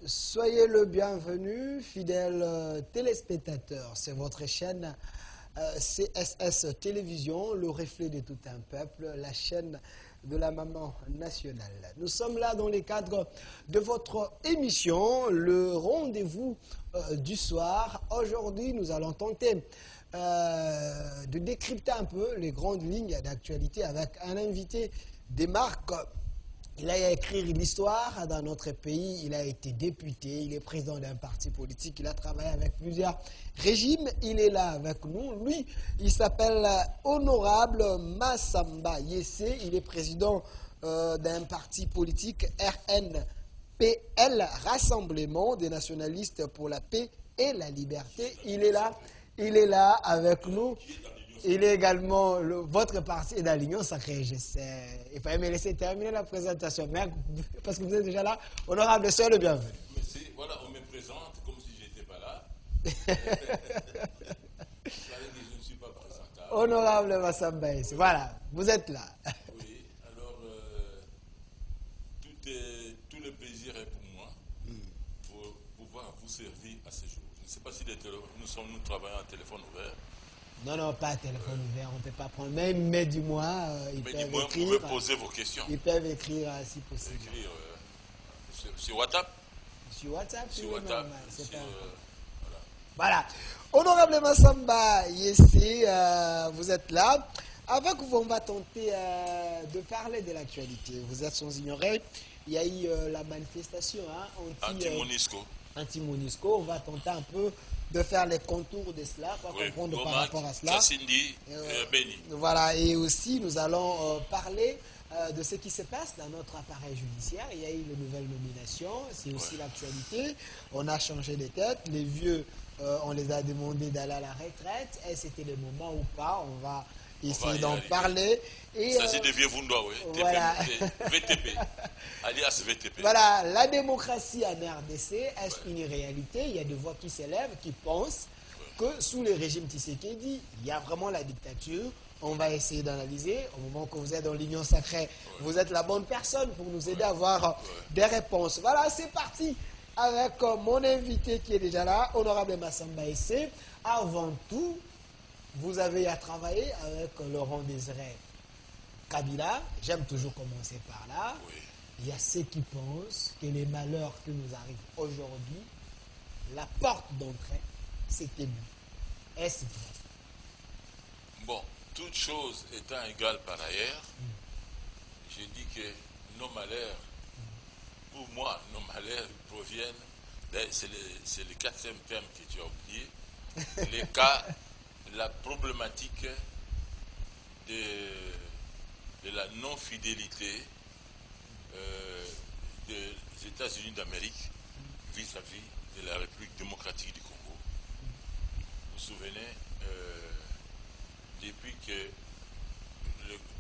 Soyez le bienvenu, fidèles téléspectateurs. C'est votre chaîne CSS Télévision, le reflet de tout un peuple, la chaîne de la maman nationale. Nous sommes là dans le cadre de votre émission, le rendez-vous du soir. Aujourd'hui, nous allons tenter de décrypter un peu les grandes lignes d'actualité avec un invité des marques. Il a écrit l'histoire dans notre pays, il a été député, il est président d'un parti politique, il a travaillé avec plusieurs régimes, il est là avec nous. Lui, il s'appelle Honorable Massamba Yessé, il est président d'un parti politique RNPL, Rassemblement des nationalistes pour la paix et la liberté. Il est là avec nous. Il est également, votre parti est dans l'Union sacrée, je sais. Il fallait me laisser terminer la présentation, mais parce que vous êtes déjà là, honorable, soyez le bienvenu. Merci. Voilà, on me présente comme si je n'étais pas là. Je ne suis pas présentable. Honorable Massamba, voilà, vous êtes là. Oui, alors, tout le plaisir est pour moi pour pouvoir vous servir à ce jour. Je ne sais pas si nous travaillons à téléphone ouvert. Non, pas téléphone ouvert, on ne peut pas prendre. Même du mois, ils peuvent écrire. Vous pouvez poser vos questions. Ils peuvent écrire si possible. Écrire sur WhatsApp. Sur WhatsApp, Sur WhatsApp. c'est pas... Voilà. Voilà. Honorable Massamba Yessé, vous êtes là. Avec vous, on va tenter de parler de l'actualité. Vous êtes sans ignorer, il y a eu la manifestation anti-Monisco. Anti-Monisco. On va tenter un peu de faire les contours de cela, pour comprendre par rapport à cela. Voilà, et aussi nous allons parler de ce qui se passe dans notre appareil judiciaire. Il y a eu de nouvelles nominations, c'est aussi l'actualité. On a changé de tête, les vieux, on les a demandé d'aller à la retraite. Et c'était le moment ou pas, on va essayer d'en parler. Et, ça, c'est des vieux Vundois, oui. Voilà. VTP, alias VTP. Voilà, la démocratie en RDC, est-ce une réalité? Il y a des voix qui s'élèvent, qui pensent que sous le régime Tshisekedi, il y a vraiment la dictature. On va essayer d'analyser. Au moment que vous êtes dans l'Union sacrée, vous êtes la bonne personne pour nous aider à avoir des réponses. Voilà, c'est parti avec mon invité qui est déjà là, Honorable Massamba Yessé. Avant tout, vous avez à travailler avec Laurent Désiré Kabila. J'aime toujours commencer par là. Oui. Il y a ceux qui pensent que les malheurs qui nous arrivent aujourd'hui, la porte d'entrée, c'était lui. Est-ce vrai? Bon, toute chose étant égale par ailleurs, je dis que nos malheurs, pour moi, nos malheurs proviennent, c'est le quatrième terme que tu as oublié, les cas, la problématique de la non-fidélité des États-Unis d'Amérique vis-à-vis de la République démocratique du Congo. Vous vous souvenez,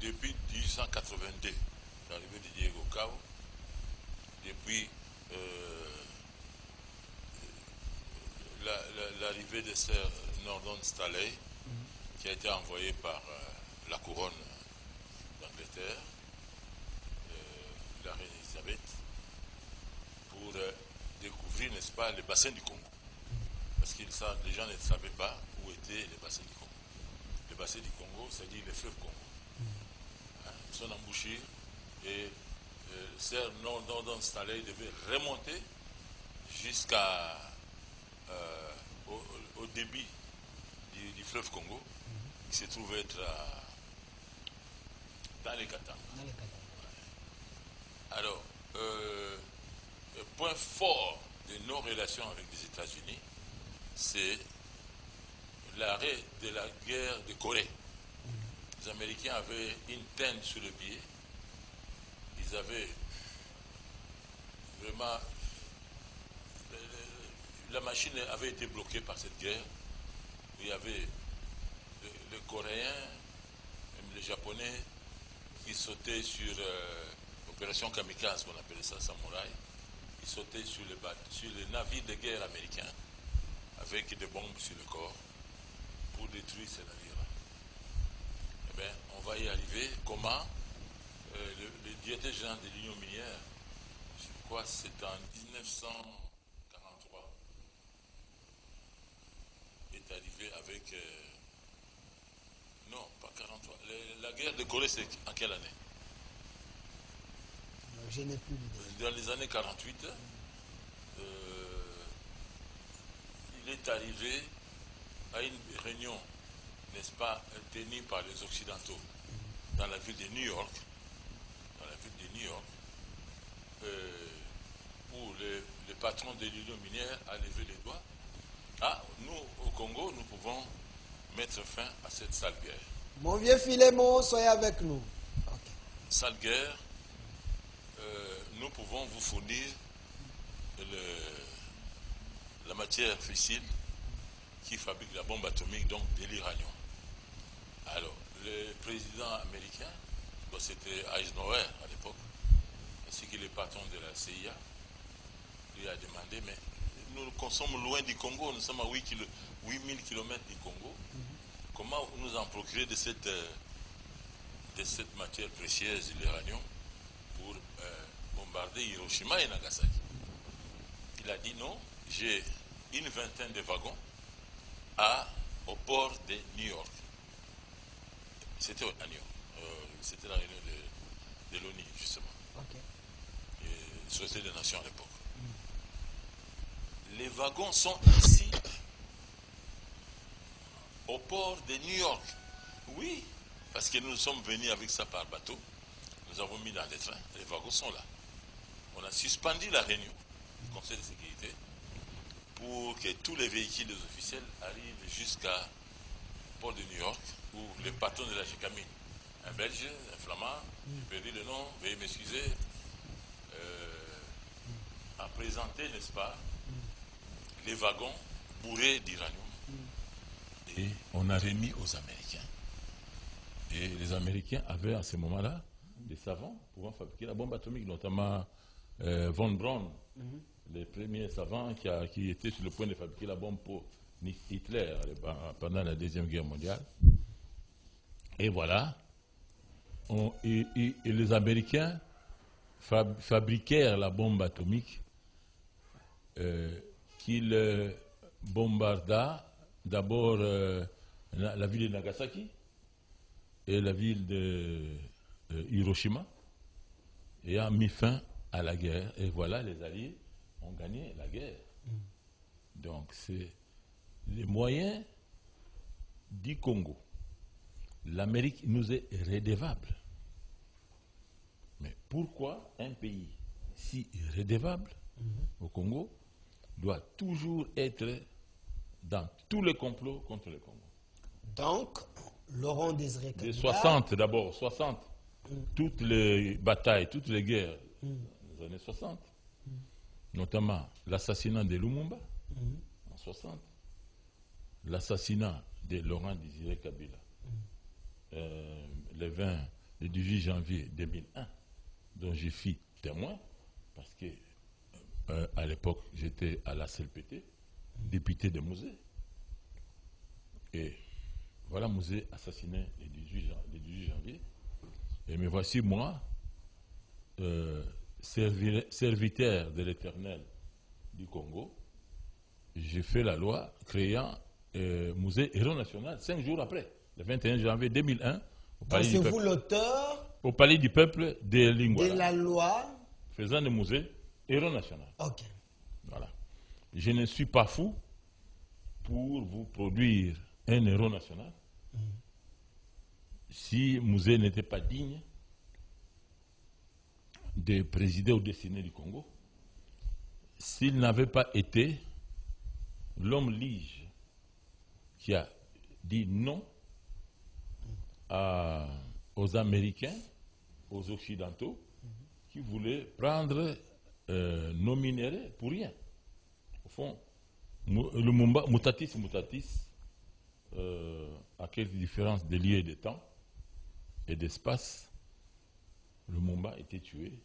depuis 1882, l'arrivée de Diego Cao, depuis l'arrivée de Sir Norton Stanley, qui a été envoyé par la couronne d'Angleterre, la reine Elisabeth, pour découvrir, n'est-ce pas, le bassin du Congo. Parce que les gens ne savaient pas où était le bassin du Congo. Le bassin du Congo, c'est-à-dire le fleuve Congo. Son embouchure, et Sir Norton Stanley devait remonter jusqu'à au débit du fleuve Congo, qui se trouve être dans les Katanga. Alors, le point fort de nos relations avec les États-Unis, c'est l'arrêt de la guerre de Corée. Les Américains avaient une tête sur le pied. Ils avaient vraiment... La machine avait été bloquée par cette guerre. Il y avait les Coréens, même les Japonais, qui sautaient sur l'opération Kamikaze, on appelait ça Samouraï. Ils sautaient sur les navires de guerre américains avec des bombes sur le corps pour détruire ces navires-là. Eh bien, on va y arriver. Comment le directeur général de l'Union minière, je crois que c'est en 1943, est arrivé avec... non, pas 43. La guerre de Corée, c'est en quelle année? Je n'ai plus l'idée. Dans les années 48, il est arrivé à une réunion, n'est-ce pas, tenue par les Occidentaux dans la ville de New York, où le patron de l'union minière a levé les doigts. Ah, nous, au Congo, nous pouvons mettre fin à cette sale guerre. Mon vieux Philémon, soyez avec nous. Okay. Sale guerre, nous pouvons vous fournir la matière fissile qui fabrique la bombe atomique, donc de l'uranium. Alors, le président américain, c'était Eisenhower à l'époque, ainsi que le patron de la CIA, lui a demandé, mais nous sommes loin du Congo, nous sommes à 8000 km du Congo, comment nous en procurer de cette matière précieuse, l'uranium, pour bombarder Hiroshima et Nagasaki? Il a dit non, j'ai une vingtaine de wagons au port de New York. C'était à New York. C'était la réunion de l'ONU, justement. Okay. Société des Nations à l'époque. Les wagons sont ici, au port de New York. Oui, parce que nous sommes venus avec ça par bateau. Nous avons mis dans les trains. Les wagons sont là. On a suspendu la réunion du Conseil de sécurité pour que tous les véhicules des officiels arrivent jusqu'à port de New York, où le patron de la GECAMINE, un Belge, un Flamand, je perds le nom, veuillez m'excuser, a présenté, n'est-ce pas, les wagons bourrés d'uranium. Et on a remis aux Américains. Et les Américains avaient à ce moment-là des savants pouvant fabriquer la bombe atomique, notamment von Braun, les premiers savants qui étaient sur le point de fabriquer la bombe pour Hitler pendant la Deuxième Guerre mondiale. Et voilà, et les Américains fabriquèrent la bombe atomique qu'ils bombarda d'abord la ville de Nagasaki et la ville de Hiroshima, et a mis fin à la guerre. Et voilà, les Alliés ont gagné la guerre. Donc, c'est les moyens du Congo. L'Amérique nous est redevable. Mais pourquoi un pays si redevable au Congo doit toujours être dans tous les complots contre le Congo? Donc, Laurent Désiré Kabila... Les 60 d'abord, 60. Toutes les batailles, toutes les guerres des années 60, notamment l'assassinat de Lumumba en 60, l'assassinat de Laurent Désiré Kabila le 18 janvier 2001, dont je fus témoin, parce que à l'époque j'étais à la CLPT, député de Mouzé. Et voilà Mouzé assassiné le 18 janvier. Et me voici moi, serviteur de l'Éternel du Congo. J'ai fait la loi créant Mouzé héros national 5 jours après, le 21 janvier 2001. C'est vous l'auteur au Palais du Peuple de Lingouala, de la loi faisant de Mouzé héros national. Ok. Voilà. Je ne suis pas fou pour vous produire un héros national. Si Mouzé n'était pas digne de présider aux destinées du Congo, s'il n'avait pas été l'homme lige qui a dit non aux Américains, aux Occidentaux, qui voulaient prendre nos minéraux pour rien. Au fond, le mutatis mutatis, à quelques différences de lieu et de temps et d'espace, le Lumumba a été tué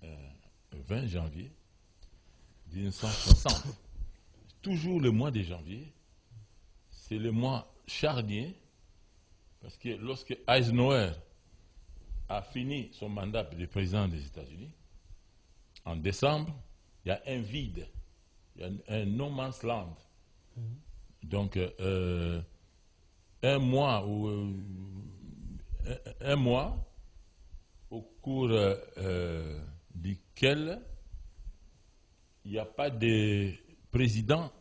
le 20 janvier 1960. Toujours le mois de janvier, c'est le mois charnier, parce que lorsque Eisenhower a fini son mandat de président des États-Unis, en décembre, il y a un vide Il y a un no man's land. Donc, un mois au cours duquel il n'y a pas de président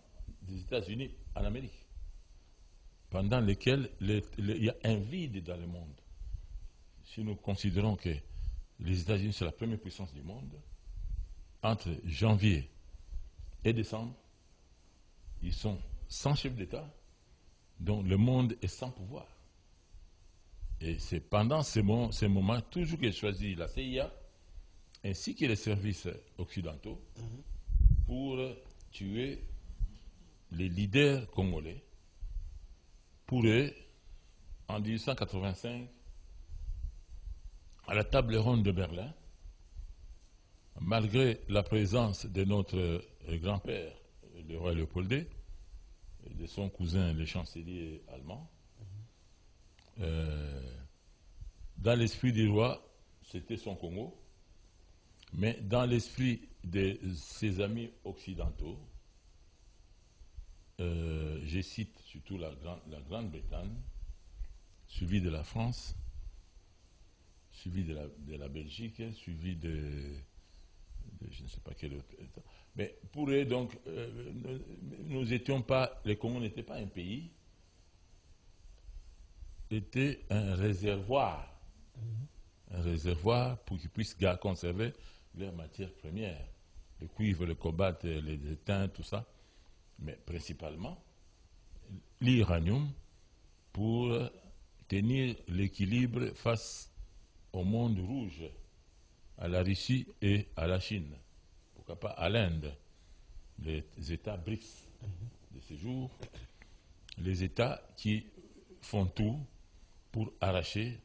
des États-Unis en Amérique, pendant lequel il y a un vide dans le monde. Si nous considérons que les États-Unis sont la première puissance du monde, entre janvier et décembre, ils sont sans chef d'État, dont le monde est sans pouvoir. Et c'est pendant ces moments, toujours qu'il choisit la CIA, ainsi que les services occidentaux, pour tuer les leaders congolais. Pour eux, en 1885, à la table ronde de Berlin, malgré la présence de notre grand-père, le roi Léopold II, et de son cousin, le chancelier allemand, dans l'esprit du roi, c'était son Congo, mais dans l'esprit de ses amis occidentaux, je cite surtout la Grande-Bretagne, suivi de la France, suivi de la Belgique, suivi de je ne sais pas quel autre État. Mais pour eux, donc, nous n'étions pas, le Congo n'était pas un pays, était un réservoir pour qu'ils puissent conserver leurs matières premières, le cuivre, le cobalt, les étain, tout ça, mais principalement l'uranium pour tenir l'équilibre face au monde rouge, à la Russie et à la Chine, pourquoi pas à l'Inde, les États BRICS de ces jours, les États qui font tout pour arracher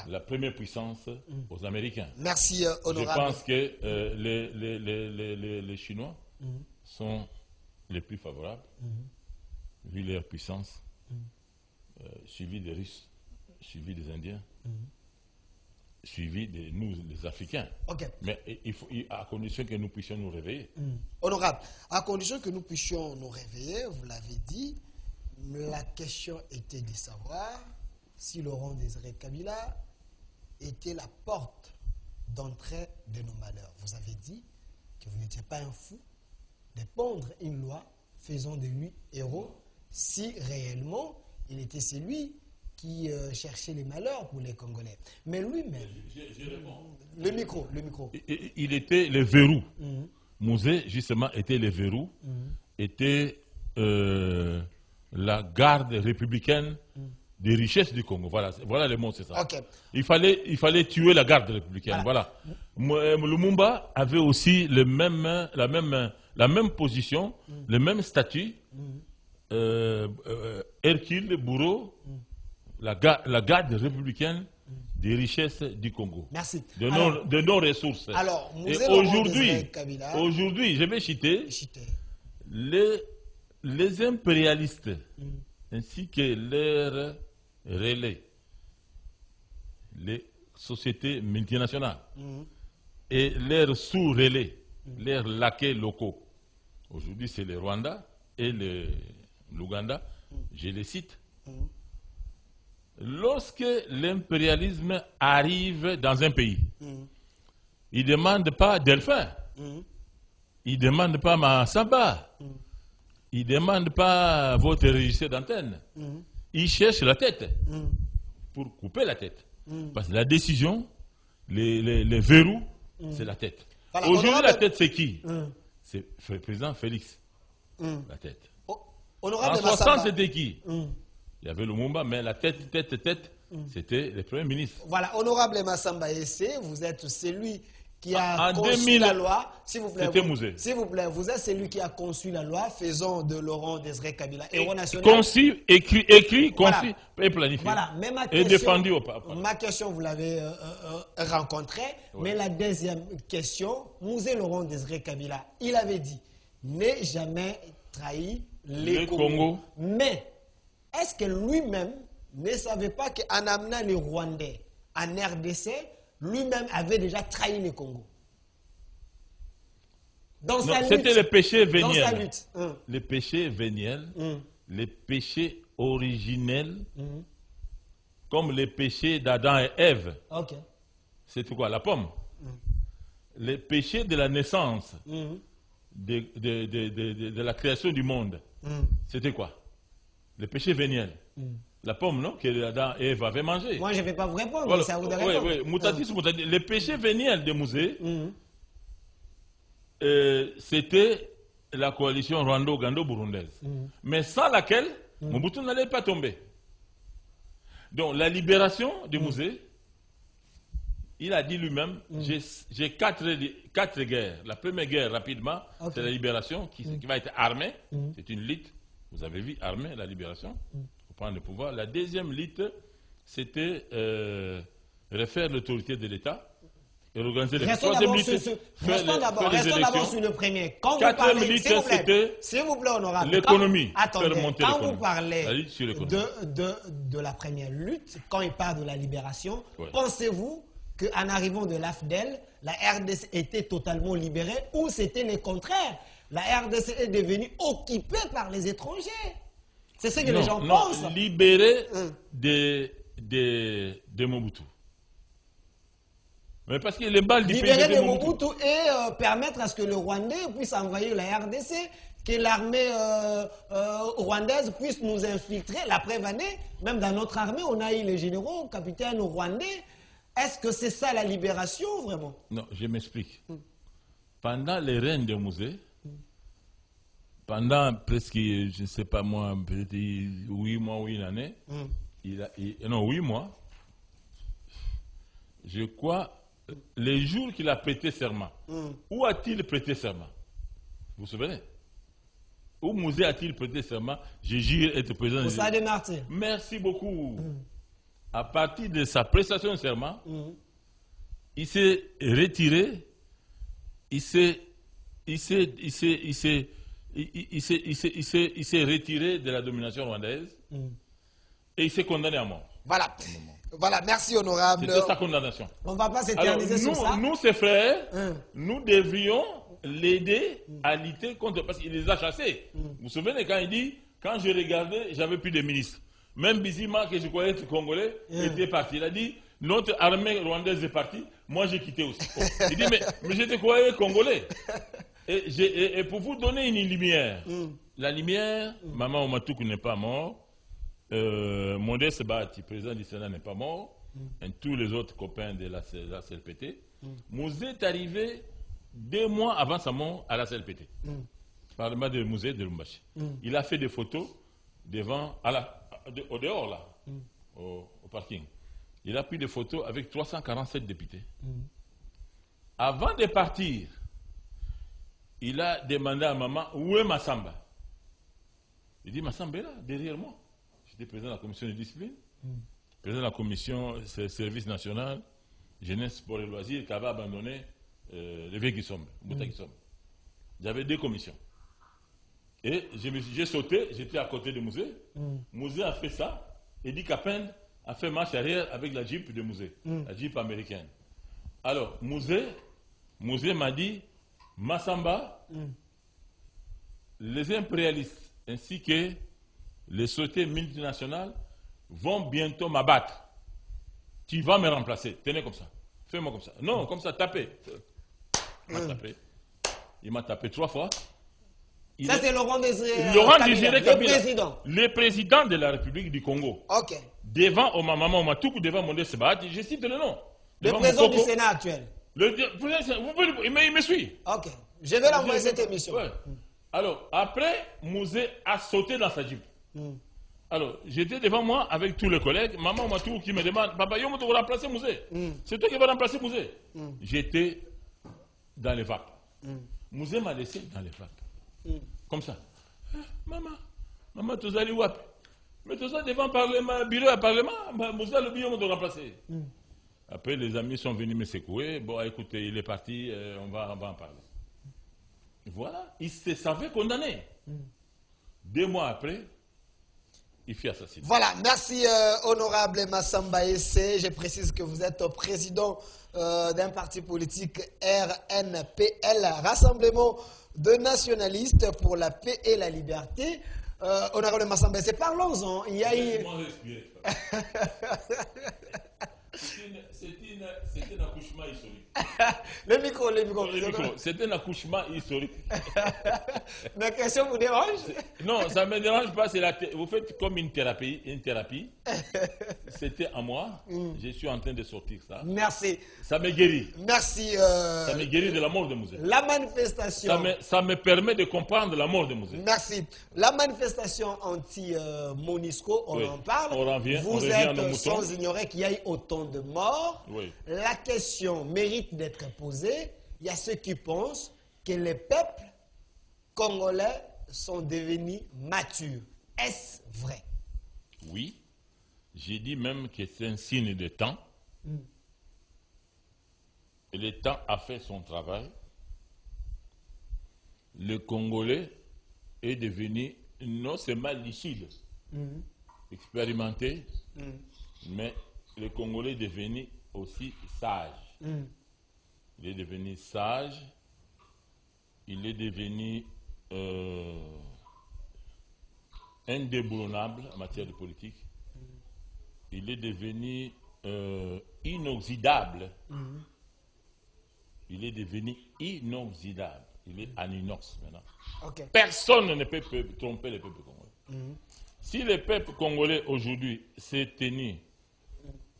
la première puissance aux Américains. Merci, honorable. Je pense que les Chinois sont les plus favorables, vu leur puissance, suivi des Russes, suivi des Indiens, suivi de nous, les Africains. Okay. Mais à condition que nous puissions nous réveiller. Honorable, à condition que nous puissions nous réveiller, vous l'avez dit, la question était de savoir si Laurent Désiré Kabila était la porte d'entrée de nos malheurs. Vous avez dit que vous n'étiez pas un fou de pondre une loi faisant de lui héros si réellement il était celui qui cherchait les malheurs pour les Congolais. Mais lui-même, le micro. Il était le verrou. Mouzé, justement, était le verrou, était la garde républicaine des richesses du Congo. Voilà le mot, c'est ça. Okay. Il fallait tuer la garde républicaine. Voilà. Lumumba avait aussi la même position, le même statut. Hercule Bourreau, la garde républicaine des richesses du Congo. Merci. De nos ressources. Alors, et aujourd'hui, je vais citer les impérialistes ainsi que leurs relais, les sociétés multinationales et leurs sous-relais, leurs laquais locaux. Aujourd'hui, c'est le Rwanda et l'Ouganda, je les cite. Lorsque l'impérialisme arrive dans un pays, il ne demande pas Delphin, il ne demande pas Massamba, il ne demande pas votre régisseur d'antenne, il cherche la tête pour couper la tête. Parce que la décision, les verrous, c'est la tête. Voilà, aujourd'hui, la tête, c'est qui? C'est le président Félix, la tête. En 60, c'était qui? Il y avait Lumumba, mais la tête, c'était le Premier ministre. Voilà, honorable Massamba Essé, vous êtes celui qui a conçu la loi. S'il vous plaît, vous êtes celui qui a conçu la loi faisant de Laurent Désiré Kabila héros national. Conçu, écrit, conçu et planifié. Voilà, mais et défendu au peuple. Ma question, vous l'avez rencontrée, mais la deuxième question, Mouzé Laurent Désiré Kabila, il avait dit, n'ai jamais trahi les Congo. Mais est-ce que lui-même ne savait pas qu'en amenant les Rwandais en RDC, lui-même avait déjà trahi le Congo? Dans sa lutte. C'était les péchés véniels. Dans sa lutte. Les péchés véniels, les péchés originels, comme les péchés d'Adam et Ève. Ok. C'était quoi? La pomme. Les péchés de la naissance, de la création du monde. C'était quoi? Les péchés véniels. La pomme, non? Que Adam et Ève avaient mangé. Moi, je ne vais pas vous répondre, Voilà. c'est à vous de répondre. Oui, oui. Les péchés véniels de Mouzé, c'était la coalition rwando-gando-burundaise. Mais sans laquelle, Mobutu n'allait pas tomber. Donc, la libération de Mouzé, il a dit lui-même, j'ai quatre guerres. La première guerre, rapidement, c'est la libération qui va être armée. C'est une lutte, vous avez vu, armée, la libération, pour prendre le pouvoir. La deuxième lutte, c'était refaire l'autorité de l'État et organiser les troisième lutte. Restons d'abord sur le premier. Quand vous parlez, s'il vous plaît, honorable, l'économie. Quand vous parlez de la première lutte, quand il parle de la libération, pensez-vous qu'en arrivant de l'AFDEL, la RDC était totalement libérée ou c'était le contraire? La RDC est devenue occupée par les étrangers. C'est ce que les gens pensent. Libérée de Mobutu. Mais parce que les balles du libérer de Mobutu et permettre à ce que le Rwandais puisse envahir la RDC, que l'armée rwandaise puisse nous infiltrer. La preuve année, même dans notre armée, on a eu les généraux, capitaines rwandais. Est-ce que c'est ça la libération, vraiment? Non, je m'explique. Pendant les règnes de Mouzé, pendant presque, je ne sais pas moi, peut-être 8 mois ou une année, non, 8 mois, je crois, les jours qu'il a prêté serment, où a-t-il prêté serment? Vous vous souvenez? Où Mouzé a-t-il prêté serment? Je jure être président. Pour ça, des martyrs. Merci beaucoup. À partir de sa prestation de serment, il s'est retiré, il s'est retiré de la domination rwandaise et il s'est condamné à mort. Voilà. Voilà, merci honorable. C'était sa condamnation. On ne va pas s'éterniser sur ça. Nous, ses frères, nous devrions l'aider à lutter contre... Parce qu'il les a chassés. Vous vous souvenez quand il dit, quand je regardais, j'avais plus de ministres. Même Bizima, que je croyais être congolais, était parti. Il a dit, notre armée rwandaise est partie, moi j'ai quitté aussi. Il dit, mais je te croyais congolais. Et pour vous donner une lumière, la lumière, Maman Oumattoukou n'est pas mort, Mondé Sebati, président du Sénat, n'est pas mort, et tous les autres copains de la CLPT. Mouzé est arrivé 2 mois avant sa mort à la CLPT, parlement de Mouzé de Lumbashi. Il a fait des photos devant, au dehors là, au parking. Il a pris des photos avec 347 députés. Avant de partir, il a demandé à maman, où est Massamba? Il dit, Massamba est là, derrière moi. J'étais président de la commission de discipline, président de la commission service national, jeunesse, sport et loisirs, qui avait abandonné le vieux Guissombe, Mouta Guissombe. J'avais 2 commissions. Et j'ai sauté, j'étais à côté de Mouzé. Mouzé a fait ça, et dit Kapend a fait marche arrière avec la Jeep de Mouzé, la Jeep américaine. Alors, Mouzé m'a dit, Massamba, les impérialistes ainsi que les sociétés multinationales vont bientôt m'abattre. Tu vas me remplacer. Tenez comme ça. Fais-moi comme ça. Non, comme ça, tapez. Il m'a tapé 3 fois. Ça, c'est Laurent Désiré Kabila, le président de la République du Congo. Ok. Devant Maman Oumattoukou, devant Mondé Sebati, je cite le nom. Le président du Sénat actuel. Il me suit. Ok. Je vais l'envoyer cette émission. Ouais. Alors, après, Mouzé a sauté dans sa Jeep. Alors, j'étais devant moi avec tous les collègues. Maman Oumattoukou qui me demande, Papa, yo, tu vas remplacer Mouzé. C'est toi qui vas remplacer Mouzé. J'étais dans les vapes. Mouzé m'a laissé dans les vapes. Comme ça. Maman, tu allais où? Mais tout ça devant le bureau à parlement, Mouzé le bureau de remplacer. Après, les amis sont venus me secouer. Bon, écoutez, il est parti, on va en parler. Voilà, il se savait condamné. 2 mois après, il fut assassiné. Voilà, merci honorable Massamba Essé. Je précise que vous êtes président d'un parti politique RNPL, Rassemblement de nationalistes pour la paix et la liberté. Honorable Massamba Essé, parlons-en. Il y a eu... C'est un accouchement historique. Le micro. C'est un accouchement historique. Ma question vous dérange? Non, ça ne me dérange pas. Vous faites comme une thérapie. C'était à moi. Je suis en train de sortir ça. Merci. Ça me guérit. Merci. Ça me guérit de la mort de Mouzé. La manifestation. Ça me permet de comprendre la mort de Mouzé. Merci. La manifestation anti-Monisco, on en parle. Vous êtes sans ignorer qu'il y a eu autant de morts. Oui. La question mérite d'être posée. Il y a ceux qui pensent que les peuples congolais sont devenus matures. Est-ce vrai? Oui. J'ai dit même que c'est un signe de temps. Et le temps a fait son travail. Le Congolais est devenu non seulement lucide, expérimenté, mais le Congolais est devenu aussi sage. Il est devenu sage, il est devenu indéboulonnable en matière de politique, il est devenu inoxydable. Il est devenu inoxydable. Il est en inox maintenant. Okay. Personne ne peut tromper le peuple congolais. Si le peuple congolais aujourd'hui s'est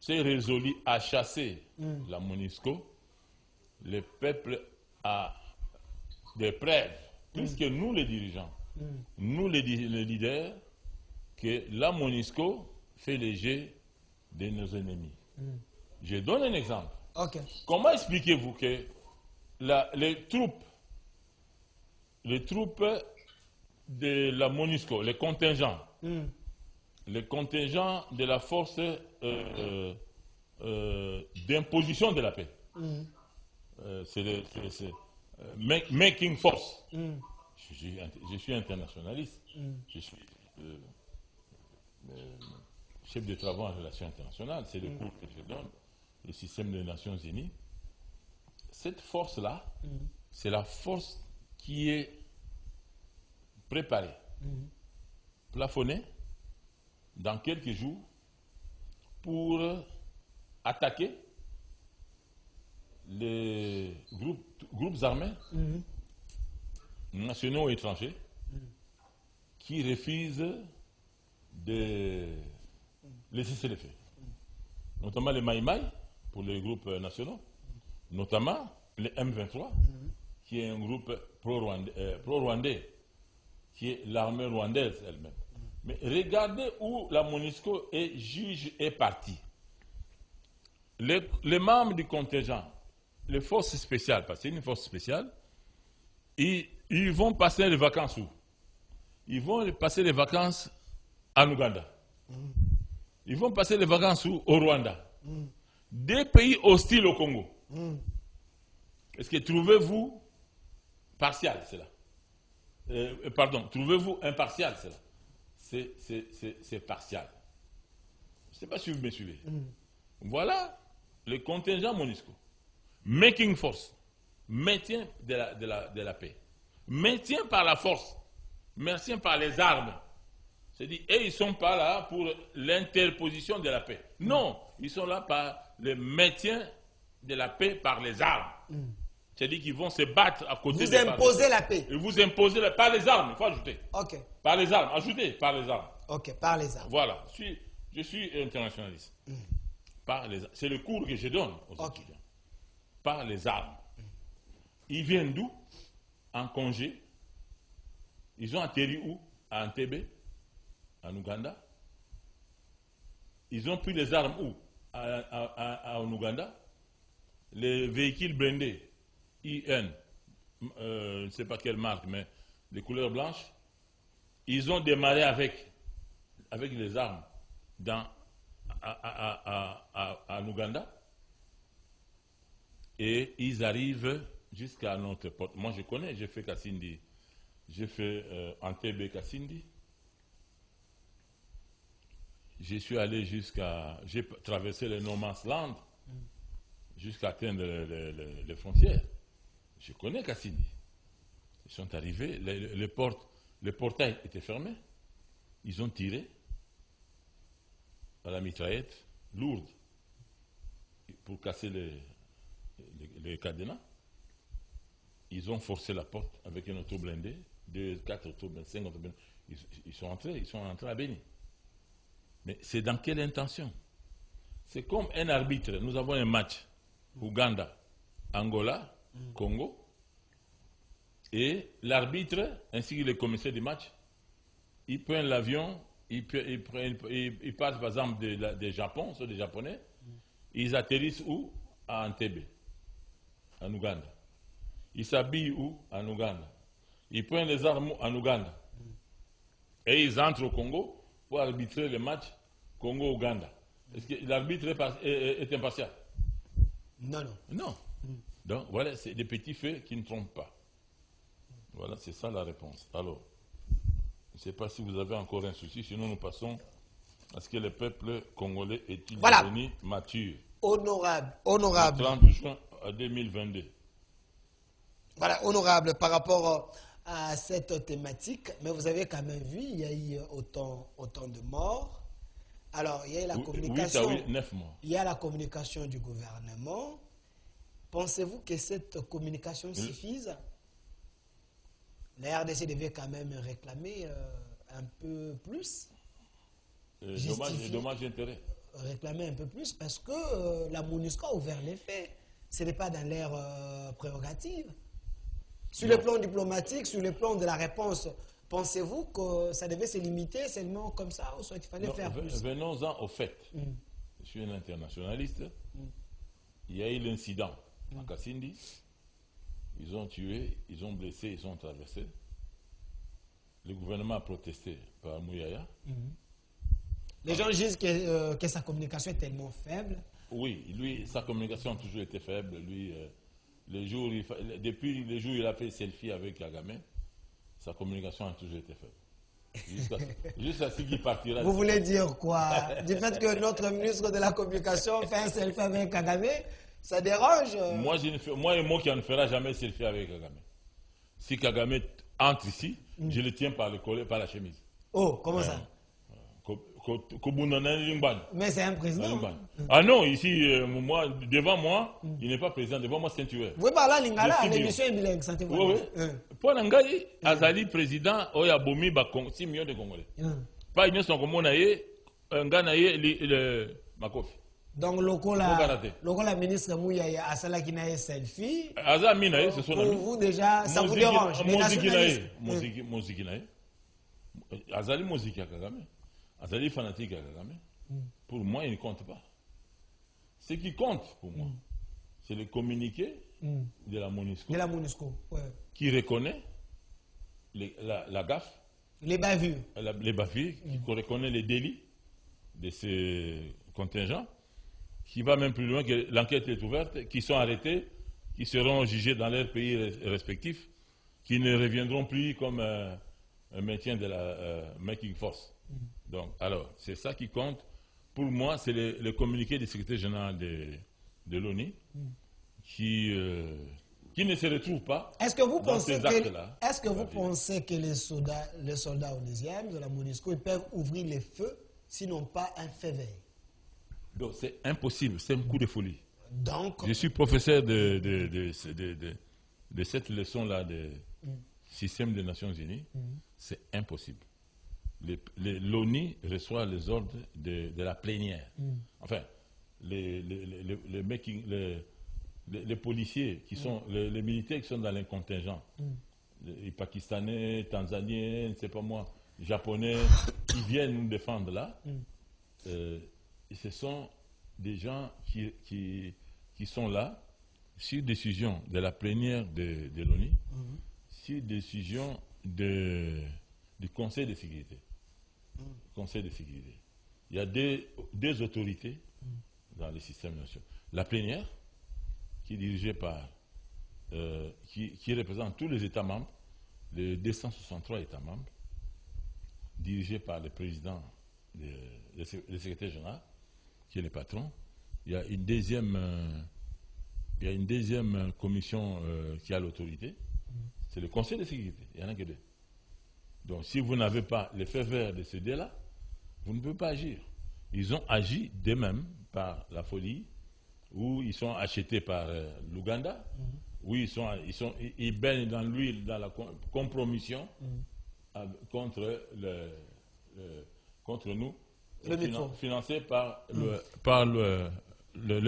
résolu à chasser la MONUSCO, le peuple a des preuves, puisque nous les dirigeants, nous les leaders, que la MONUSCO fait les jeux de nos ennemis. Je donne un exemple. Okay. Comment expliquez-vous que les troupes de la MONUSCO, les contingents de la force d'imposition de la paix, c'est Making Force. Je suis internationaliste, je suis chef de travaux en relations internationales, c'est le cours que je donne, le système des Nations Unies. Cette force-là, c'est la force qui est préparée, plafonnée, dans quelques jours, pour attaquer les groupes armés, nationaux et étrangers, qui refusent de laisser les faits. Notamment les Maïmaï, pour les groupes nationaux, notamment le M23, qui est un groupe pro-rwandais, qui est l'armée rwandaise elle-même. Mais regardez où la MONUSCO est juge et parti. Les membres du contingent, les forces spéciales, parce que c'est une force spéciale, ils vont passer les vacances où? Ils vont passer les vacances en Ouganda. Ils vont passer les vacances où? Au Rwanda. Des pays hostiles au Congo. Est-ce que trouvez-vous partial cela? Pardon, trouvez-vous impartial cela? C'est partial. Je ne sais pas si vous me suivez. Voilà le contingent MONUSCO. Making Force. Maintien de la paix. Maintien par la force. Maintien par les armes. C'est-à-dire, et ils ne sont pas là pour l'interposition de la paix. Non, ils sont là par le maintien de la paix par les armes. C'est-à-dire qu'ils vont se battre à côté Vous imposez la paix. Et vous imposez par les armes, il faut ajouter. Ok. Par les armes, ajoutez par les armes. Ok, par les armes. Voilà, je suis internationaliste. C'est le cours que je donne aux étudiants. Par les armes. Ils viennent d'où? En congé. Ils ont atterri où? À Entebbe, en Ouganda. Ils ont pris les armes où? En Ouganda. Les véhicules blindés, IN, je ne sais pas quelle marque, mais les couleurs blanches, ils ont démarré avec les armes en Ouganda. Et ils arrivent jusqu'à notre porte. Moi, je connais, j'ai fait Kasindi. J'ai fait Entebbe Kasindi. je suis allé jusqu'à... J'ai traversé le No Man's Land jusqu'à atteindre les frontières. Je connais Cassini. Ils sont arrivés, le portail était fermé. Ils ont tiré à la mitraillette lourde pour casser les cadenas. Ils ont forcé la porte avec un auto blindé, 4 auto blindés, 5 auto blindés. Ils sont entrés à Béni. Mais c'est dans quelle intention? C'est comme un arbitre. Nous avons un match Ouganda, Angola, Congo. Et l'arbitre, ainsi que le commissaire du match, ils prennent l'avion, ils partent par exemple des Japon, sont des Japonais, ils atterrissent où? À Entebbe, en Ouganda. Ils s'habillent où? En Ouganda. Ils prennent les armes en Ouganda. Et ils entrent au Congo pour arbitrer le match Congo-Ouganda. Est-ce que l'arbitre est impartial? Non, non. Non. Donc voilà, c'est des petits faits qui ne trompent pas. Voilà, c'est ça la réponse. Alors, je ne sais pas si vous avez encore un souci, sinon nous passons à ce que le peuple congolais est-il devenu mature. Honorable. Le 30 juin 2022. Voilà, honorable par rapport à cette thématique, mais vous avez quand même vu, il y a eu autant de morts. Alors, il y a eu la communication. 9 morts. Il y a la communication du gouvernement. Pensez-vous que cette communication suffise? La RDC devait quand même réclamer un peu plus. Dommage intérêt. Réclamer un peu plus parce que la MONUSCO a ouvert les faits. Ce n'est pas dans leur prérogative. Sur le plan diplomatique, sur le plan de la réponse, pensez-vous que ça devait se limiter seulement comme ça ou soit qu'il fallait faire plus? Venons-en au fait. Je suis un internationaliste. Il y a eu l'incident à Kassindi. Ils ont tué, ils ont blessé, ils ont traversé. Le gouvernement a protesté par Mouyaya. Les gens disent que sa communication est tellement faible. Oui, lui, sa communication a toujours été faible. Lui, depuis le jour où il a fait selfie avec Kagame, sa communication a toujours été faible. Jusqu'à ce qu'il partira. Vous voulez dire quoi? Du fait que notre ministre de la Communication fait un selfie avec Kagame, ça dérange? Moi et moi qui ne fera jamais selfie avec Kagame. Si Kagame entre ici, je le tiens par le collet, par la chemise. Oh, comment ça? Mais c'est un président. Ah non, ici, devant moi, il n'est pas président, devant moi c'est un tueur. Vous parlez à Lingala, l'émission est bilingue, sentez-vous. Oui, oui. Pour Nangaï, Azali président, Oya Bomi, 6 millions de Congolais. Pas une son comme un Ganaï, le Makofi. Donc, la ministre Mouyaya a cela qui n'a selfie. Azamina, c'est son ami. Pour vous, déjà, ça vous dérange. Mozikinaï. Azali Moziki à Kagame. Azali fanatique à Kagame. Pour moi, il ne compte pas. Ce qui compte pour moi, c'est le communiqué de la MONUSCO. De la MONUSCO, ouais. Qui reconnaît la gaffe. Les bavures. Les bavures, qui reconnaît les délits de ces contingents, qui va même plus loin que l'enquête est ouverte, qui sont arrêtés, qui seront jugés dans leurs pays respectifs, qui ne reviendront plus comme un maintien de la making force. Donc, alors, c'est ça qui compte. Pour moi, c'est le communiqué du secrétaire général de l'ONU qui ne se retrouve pas. Est-ce que vous dans ces actes-là. Est-ce que vous pensez que les soldats onusiens de la MONUSCO ils peuvent ouvrir les feux sinon pas un feu vert? Donc, c'est impossible, c'est un coup de folie. Donc, je suis professeur de cette leçon-là du système des Nations Unies. C'est impossible. L'ONU reçoit les ordres de la plénière. Enfin, les policiers qui sont, les militaires qui sont dans les contingents, les Pakistanais, Tanzaniens, ne sais pas moi, Japonais, qui viennent nous défendre là, ce sont des gens qui sont là sur décision de la plénière de l'ONU, sur décision du Conseil de sécurité. Conseil de sécurité. Il y a deux autorités dans le système national. La plénière, qui est dirigée par, qui représente tous les États membres, les 263 États membres, dirigée par le président le secrétaire général, qui est le patron. Il y a une deuxième commission qui a l'autorité. C'est le Conseil de sécurité. Il n'y en a que deux. Donc, si vous n'avez pas le feu vert de ces deux-là, vous ne pouvez pas agir. Ils ont agi d'eux-mêmes par la folie, ou ils sont achetés par l'Ouganda, où ils baignent dans l'huile, dans la compromission contre nous, financé par le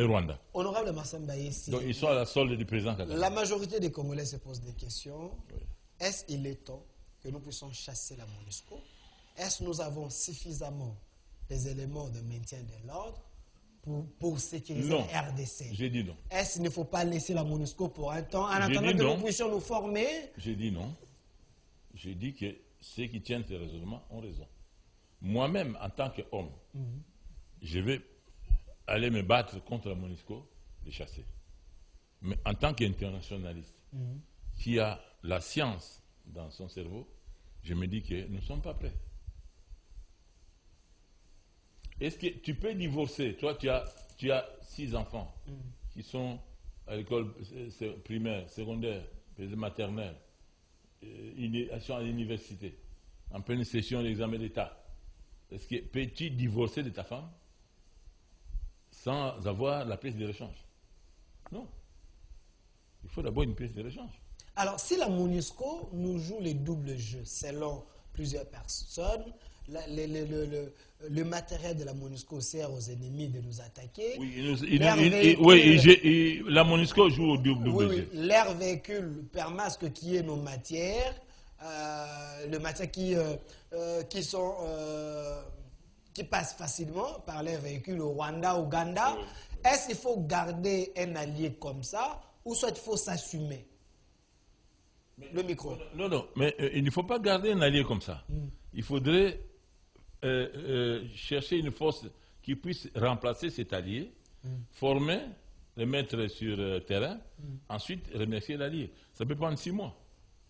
Rwanda. Honorable Massamba Yessi, donc ils sont à la solde du président Kagame. La majorité des Congolais se posent des questions. Oui. Est-ce qu'il est temps que nous puissions chasser la MONUSCO? Est-ce que nous avons suffisamment des éléments de maintien de l'ordre pour sécuriser la RDC? J'ai dit non. Est-ce qu'il ne faut pas laisser la MONUSCO pour un temps en attendant que nous puissions nous former? J'ai dit non. J'ai dit que ceux qui tiennent ces raisonnements ont raison. Moi-même, en tant qu'homme, je vais aller me battre contre la MONUSCO, les chasser. Mais en tant qu'internationaliste, qui a la science dans son cerveau, je me dis que nous ne sommes pas prêts. Est-ce que tu peux divorcer? Toi, tu as 6 enfants qui sont à l'école primaire, secondaire, maternelle, ils sont à l'université, en pleine session d'examen d'État. Est-ce que peux-tu divorcer de ta femme sans avoir la pièce de rechange? Non. Il faut d'abord une pièce de rechange. Alors, si la MONUSCO nous joue les doubles jeux, selon plusieurs personnes, le matériel de la MONUSCO sert aux ennemis de nous attaquer. Oui, la MONUSCO joue au double jeu. Oui, leurs véhicules permasquent qui est nos matières, les matières qui passent facilement par les véhicules au Rwanda, Ouganda. Oui. Est-ce qu'il faut garder un allié comme ça ou soit il faut s'assumer? Le micro. Non, mais il ne faut pas garder un allié comme ça. Il faudrait chercher une force qui puisse remplacer cet allié, former, le mettre sur terrain, ensuite remercier l'allié. Ça peut prendre 6 mois.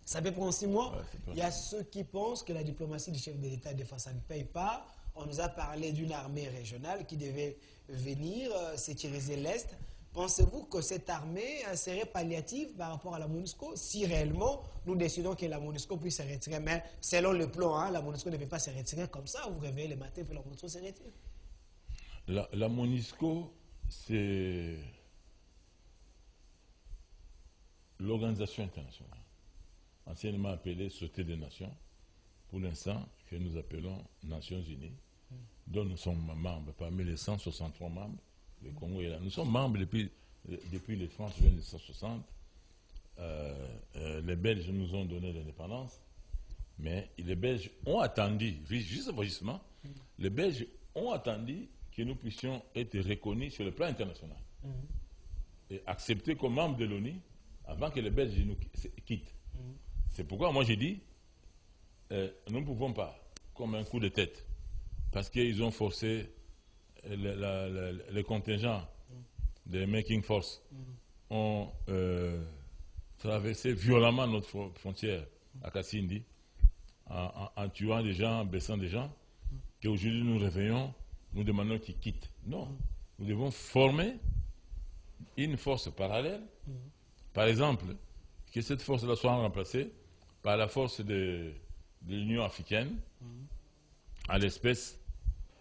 Ça peut prendre 6 mois. Ouais, il y a ceux qui pensent que la diplomatie du chef de l'État des fois ça ne paye pas. On nous a parlé d'une armée régionale qui devait venir sécuriser l'Est. Pensez-vous que cette armée serait palliative par rapport à la MONUSCO si réellement nous décidons que la MONUSCO puisse se retirer? Mais selon le plan, la MONUSCO ne peut pas se retirer comme ça. Vous réveillez le matin et la MONUSCO se retire. La MONUSCO, c'est l'organisation internationale, anciennement appelée Société des Nations, pour l'instant que nous appelons Nations Unies, dont nous sommes membres parmi les 163 membres. Le Congo est là. Nous sommes membres depuis le 30 juin 1960. Les Belges nous ont donné l'indépendance, mais les Belges ont attendu, justement, les Belges ont attendu que nous puissions être reconnus sur le plan international et acceptés comme membres de l'ONU avant que les Belges nous quittent. C'est pourquoi moi j'ai dit, nous ne pouvons pas, comme un coup de tête, parce qu'ils ont forcé les contingents des Making Force ont traversé violemment notre frontière à Kassindi en tuant des gens, en blessant des gens, qu'aujourd'hui nous réveillons, nous demandons qu'ils quittent. Non, nous devons former une force parallèle. Par exemple, que cette force-là soit remplacée par la force de l'Union africaine, à l'espèce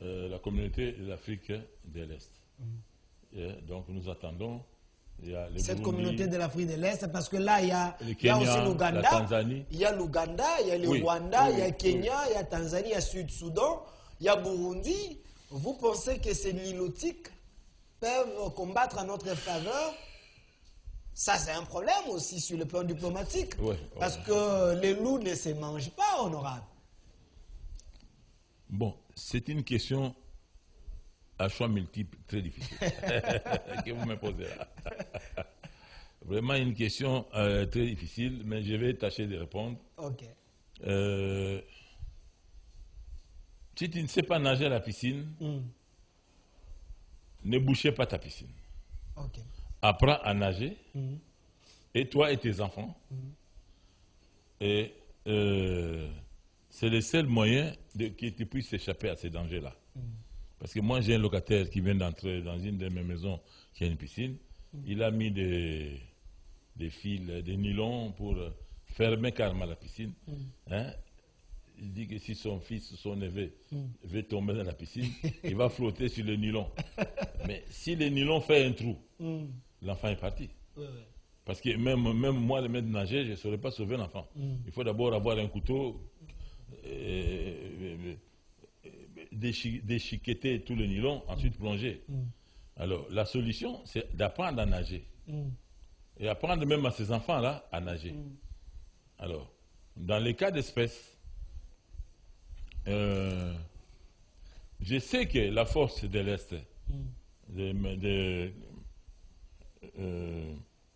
la communauté de l'Afrique de l'Est. Donc nous attendons. Cette communauté de l'Afrique de l'Est, parce que là, il y a aussi l'Ouganda, il y a l'Ouganda, il y a le Rwanda, il y a Kenya, il y a Tanzanie, il y a Sud-Soudan, il y a Burundi. Vous pensez que ces nilotiques peuvent combattre en notre faveur? Ça, c'est un problème aussi sur le plan diplomatique. Parce que les loups ne se mangent pas, honorable. Bon, c'est une question à choix multiple très difficile que vous me posez là. Vraiment une question très difficile, mais je vais tâcher de répondre. Ok. Si tu ne sais pas nager à la piscine, ne bouchez pas ta piscine. Okay. Apprends à nager, et toi et tes enfants. Et c'est le seul moyen que tu puisses échapper à ces dangers-là. Parce que moi, j'ai un locataire qui vient d'entrer dans une de mes maisons qui a une piscine. Il a mis des fils, des nylons pour fermer carrément la piscine. Hein? Il dit que si son fils ou son neveu veut tomber dans la piscine, il va flotter sur le nylon. Mais si le nylon fait un trou, l'enfant est parti. Parce que même moi, le maître nager, je ne saurais pas sauver l'enfant. Il faut d'abord avoir un couteau, déchiqueter tout le nylon, ensuite plonger. Alors, la solution, c'est d'apprendre à nager. Et apprendre même à ces enfants-là à nager. Alors, dans les cas d'espèce, je sais que la force de l'Est, de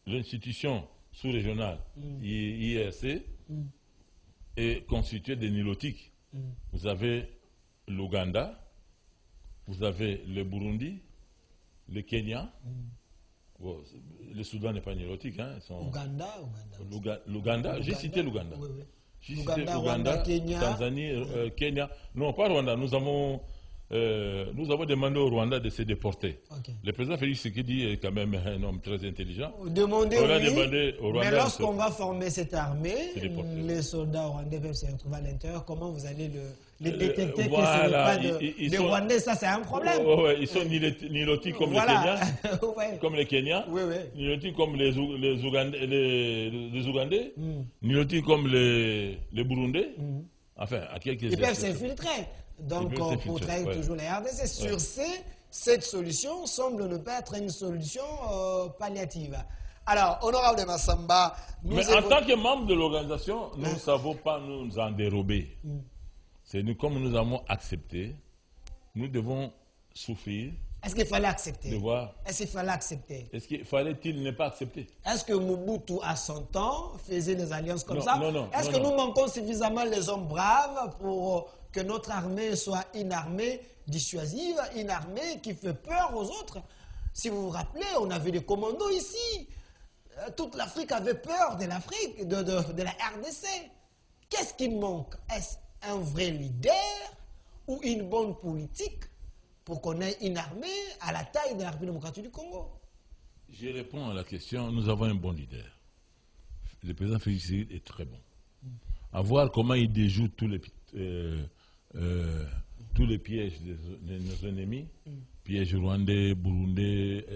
l'institution sous-régionale, IRC, est constituée de nilotiques. Vous avez l'Ouganda, vous avez le Burundi, le Kenya. Bon, le Soudan n'est pas nilotique. Hein, L'Ouganda, j'ai cité l'Ouganda. J'ai cité l'Ouganda, Kenya. Tanzanie, Kenya. Non, pas Rwanda. Nous avons demandé au Rwanda de se déporter. Le président Félix Tshisekedi est quand même un homme très intelligent. Demandé au Rwanda, mais lorsqu'on va former cette armée, les soldats rwandais peuvent se retrouver à l'intérieur. Comment vous allez les détecter que ce n'est pas des Rwandais? Ça, c'est un problème. Ils sont nilotiques comme les Kenyans, comme les Kenyans, nilotiques comme les Ougandais, nilotiques comme les Burundais. Enfin, à quelques ils peuvent s'infiltrer. Donc, pour trahir toujours les RDC. Sur cette solution semble ne pas être une solution palliative. Alors, honorable Massamba... Mais en tant que membre de l'organisation, nous ne savons pas nous en dérober. C'est nous, comme nous avons accepté, nous devons souffrir. Est-ce qu'il fallait accepter? Est-ce qu'il fallait accepter? Est-ce qu'il fallait-il ne pas accepter? Est-ce que Mobutu, à son temps, faisait des alliances comme ça? Non. Est-ce que nous manquons suffisamment les hommes braves pour que notre armée soit une armée dissuasive, une armée qui fait peur aux autres? Si vous vous rappelez, on avait des commandos ici. Toute l'Afrique avait peur de l'Afrique, de la RDC. Qu'est-ce qui manque? Est-ce un vrai leader ou une bonne politique pour qu'on ait une armée à la taille de la République démocratique du Congo? Je réponds à la question. Nous avons un bon leader. Le président Félix Tshisekedi est très bon. À voir comment il déjoue tous les pièges de nos ennemis, pièges rwandais, burundais,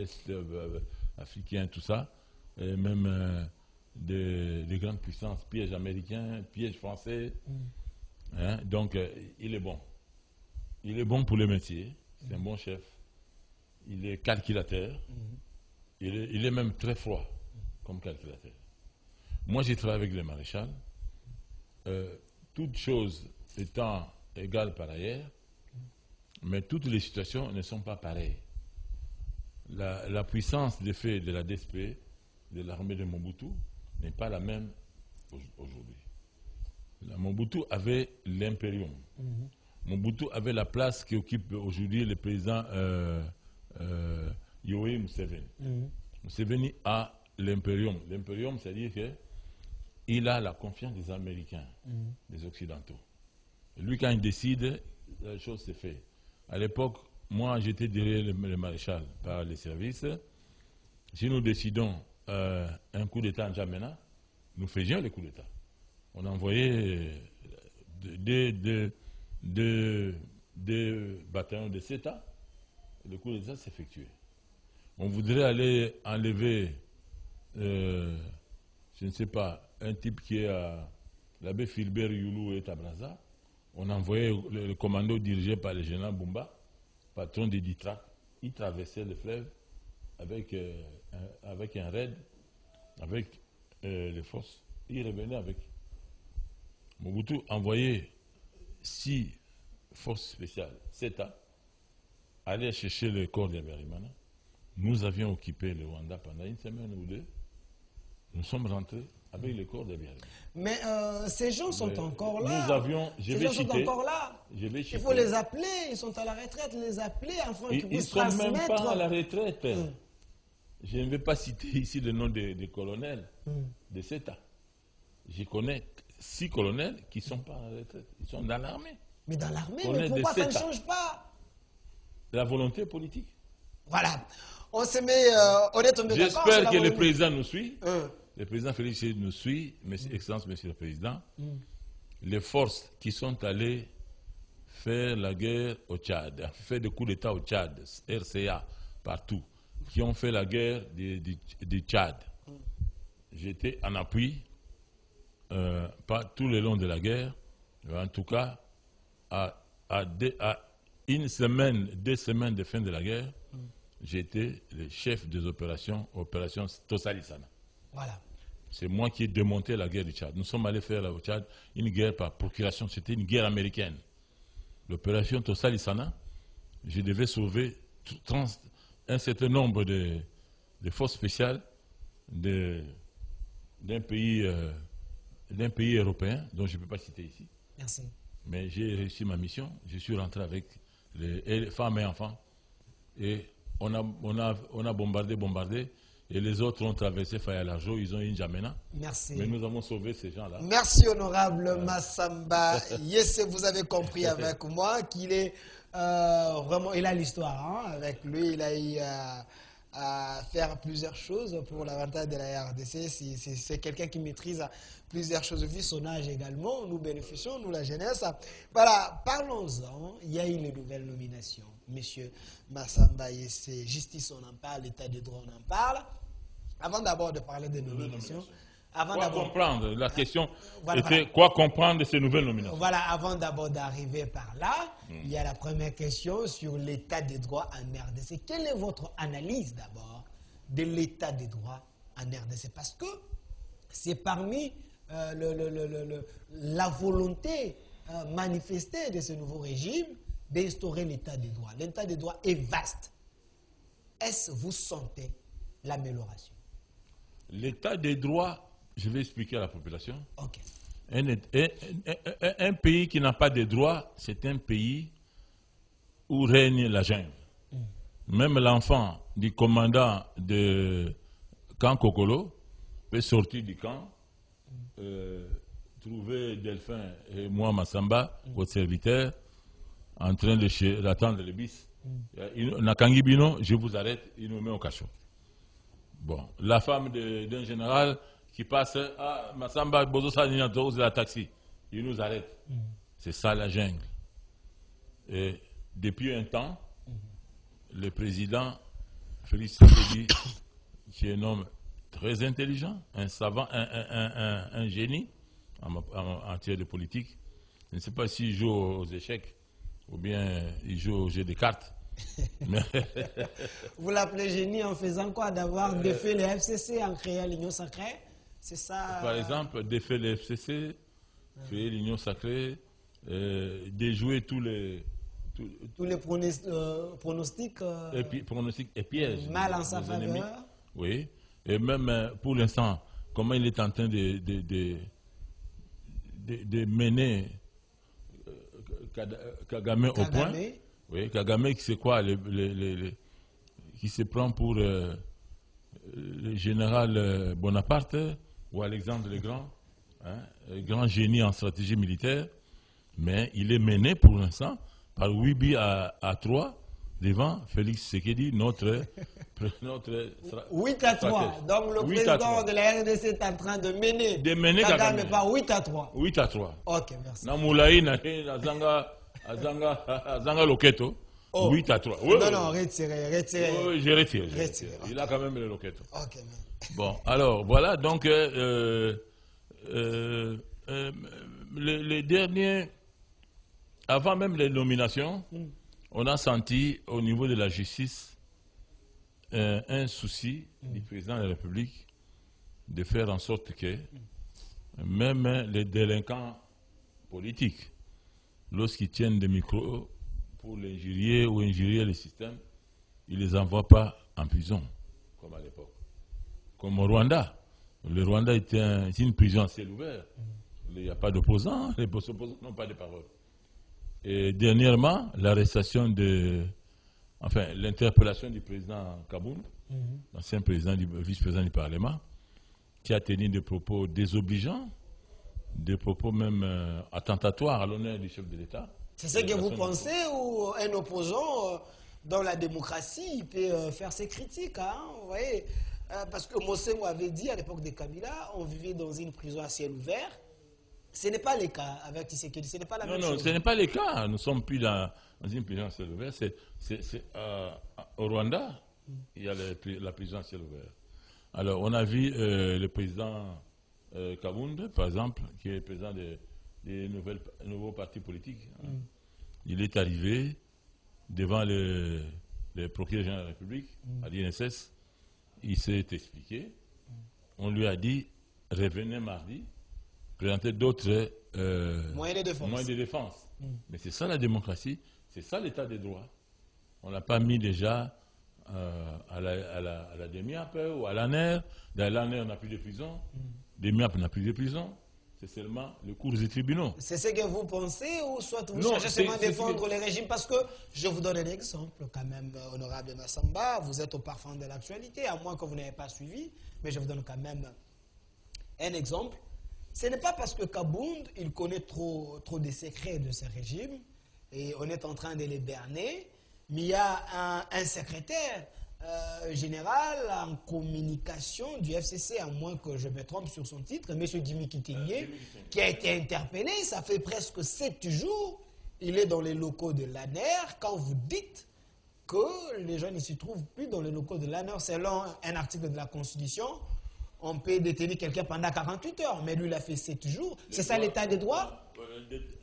africains, tout ça, et même des grandes puissances, pièges américains, pièges français. Hein? Donc, il est bon. Il est bon pour le métier, c'est un bon chef. Il est calculateur, il est même très froid comme calculateur. Moi, j'ai travaillé avec le maréchal. Toutes choses étant égales par ailleurs, mais toutes les situations ne sont pas pareilles. La puissance des faits de la DSP, de l'armée de Mobutu, n'est pas la même aujourd'hui. Mobutu avait l'impérium. Mobutu avait la place qu'occupe aujourd'hui le président Yoweri Museveni. Museveni a l'impérium. L'impérium, c'est-à-dire qu'il a la confiance des Américains, des Occidentaux. Et lui, quand il décide, la chose se fait. À l'époque, moi, j'étais derrière le maréchal par les services. Si nous décidons un coup d'État en Djamena, nous faisions le coup d'État. On envoyait deux bataillons de CETA, et le coup d'État s'effectuait. On voudrait aller enlever, je ne sais pas, un type qui est à l'abbé Philbert Youlou et Tabraza. On envoyait le commando dirigé par le général Bumba, patron des Ditrak. Il traversait le fleuve avec un raid, avec les forces. Il revenait avec. Mobutu envoyait 6 forces spéciales, CETA, aller chercher le corps d'Abiyarimana. Nous avions occupé le Rwanda pendant une semaine ou deux. Nous sommes rentrés avec le corps d'Abiyarimana. Mais ces gens sont encore là. Nous avions, ces gens sont encore là. Il faut les appeler, ils sont à la retraite, les appeler afin qu'ils puissent transmettre. Ils ne sont même pas à la retraite. Je ne vais pas citer ici le nom des colonels de CETA. Je connais 6 colonels qui ne sont pas à la retraite. Ils sont dans l'armée. Mais dans l'armée, mais pourquoi ça ne change pas? La volonté politique. Voilà. On se met, on est tombé d'accord. J'espère que le président nous suit. Hein. Le président Félix nous suit, Excellence, Monsieur le Président. Les forces qui sont allées faire la guerre au Tchad, faire des coups d'État au Tchad, RCA, partout, qui ont fait la guerre du Tchad. J'étais en appui, pas tout le long de la guerre, mais en tout cas, à une semaine, 2 semaines de fin de la guerre, j'étais le chef des opérations Tossalisana. Voilà. C'est moi qui ai démonté la guerre du Tchad. Nous sommes allés faire au Tchad une guerre par procuration. C'était une guerre américaine. L'opération Tossalisana, je devais sauver un certain nombre de forces spéciales d'un pays européen, dont je ne peux pas citer ici. Merci. Mais j'ai réussi ma mission. Je suis rentré avec les femmes et enfants. Et on a bombardé. Et les autres ont traversé Faya-Largeau, ils ont eu une N'Djamena. Merci. Mais nous avons sauvé ces gens-là. Merci, honorable Massamba. Yes, vous avez compris avec moi qu'il est vraiment, il a l'histoire. Hein. Avec lui, il a eu à faire plusieurs choses pour l'avantage de la RDC. C'est quelqu'un qui maîtrise plusieurs choses. Vu son âge également, nous bénéficions, nous la jeunesse. Voilà, parlons-en. Il y a eu les nouvelles nominations. Monsieur Massamba, c'est justice, on en parle, l'état de droit, on en parle. Avant d'abord de parler des nominations, quoi comprendre, la question était quoi comprendre de ces nouvelles nominations. Voilà, avant d'abord d'arriver par là, il y a la première question sur l'état des droits en RDC. Quelle est votre analyse d'abord de l'état des droits en RDC? Parce que c'est parmi la volonté manifestée de ce nouveau régime d'instaurer l'état des droits. L'état des droits est vaste. Est-ce que vous sentez l'amélioration? L'état des droits, je vais expliquer à la population. Okay. Un pays qui n'a pas de droits, c'est un pays où règne la jungle. Même l'enfant du commandant de camp Kokolo peut sortir du camp, trouver Delphin et moi, Massamba, votre serviteur, en train d'attendre le bis. Nakangibino, je vous arrête, il nous met au cachot. Bon, la femme d'un général qui passe, Massamba, Bozosa, de la taxi, il nous arrête. C'est ça la jungle. Et depuis un temps, le président Félix Tshisekedi, qui est un homme très intelligent, un savant, un génie en matière de politique, je ne sais pas s'il joue aux échecs ou bien il joue au jeu de cartes. Vous l'appelez génie en faisant quoi? D'avoir défait les FCC en créant l'Union sacrée? C'est ça? Par exemple, défait les FCC, créer l'Union sacrée, déjouer tous les pronostics et pièges. Mal en sa faveur. Oui. Et même pour l'instant, comment il est en train de mener Kagame au point. Oui, Kagame, c'est quoi qui se prend pour le général Bonaparte ou Alexandre le Grand, grand génie en stratégie militaire, mais il est mené pour l'instant par 8 buts à 3 devant Félix Tshisekedi, notre 8 à 3. Donc le président de la RDC est en train de mener Kagame par 8 à 3. 8 à 3. Ok, merci. Namoulaï, Azanga Loketo, 8 à 3. Oui, non, retirez. Oui, je retire. Il a quand même le Loketo. Ok, bon, alors, voilà, donc, les derniers, avant même les nominations, on a senti au niveau de la justice un souci du président de la République de faire en sorte que même les délinquants politiques, lorsqu'ils tiennent des micros pour l'injurier ou injurier le système, ils ne les envoient pas en prison, comme à l'époque. Comme au Rwanda. Le Rwanda est une prison à ciel ouvert. Il n'y a pas d'opposants, les opposants n'ont pas de parole. Et dernièrement, l'arrestation l'interpellation du président Kaboun, l'ancien vice-président du Parlement, qui a tenu des propos désobligeants, des propos même attentatoires à l'honneur du chef de l'État. C'est ce que vous pensez ou un opposant dans la démocratie, il peut faire ses critiques. Hein, vous voyez, parce que Mossemo avait dit à l'époque de Kabila, on vivait dans une prison à ciel ouvert. Ce n'est pas le cas avec Tshisekedi, ce n'est pas la même chose. Non, ce n'est pas le cas. Nous ne sommes plus dans une prison à ciel ouvert. Au Rwanda, il y a la prison à ciel ouvert. Alors, on a vu le président Kabound, par exemple, qui est président des nouveaux partis politiques. Hein. Il est arrivé devant le procureur général de la République, à l'INSS. Il s'est expliqué. On lui a dit, revenez mardi, présenter d'autres moyens de défense. Mais c'est ça la démocratie, c'est ça l'état des droits. On n'a pas mis déjà à la DEMIAP ou à l'ANER. Dans l'ANER, on n'a plus de prison. DEMIAP n'a plus de prison. C'est seulement le cours des tribunaux. C'est ce que vous pensez ou soit vous cherchez seulement à défendre les régimes? Parce que je vous donne un exemple quand même, honorable Massamba. Vous êtes au parfum de l'actualité, à moins que vous n'ayez pas suivi. Mais je vous donne quand même un exemple. Ce n'est pas parce que Kabound, il connaît trop des secrets de ce régime et on est en train de les berner, mais il y a un secrétaire général en communication du FCC, à moins que je me trompe sur son titre, M. Jimmy Kitenge, qui a été interpellé. Ça fait presque 7 jours. Il est dans les locaux de l'ANER. Quand vous dites que les gens ne s'y trouvent plus dans les locaux de l'ANER, selon un article de la Constitution, on peut détenir quelqu'un pendant 48 heures, mais lui, il a fait 7 jours. C'est ça l'état des droits?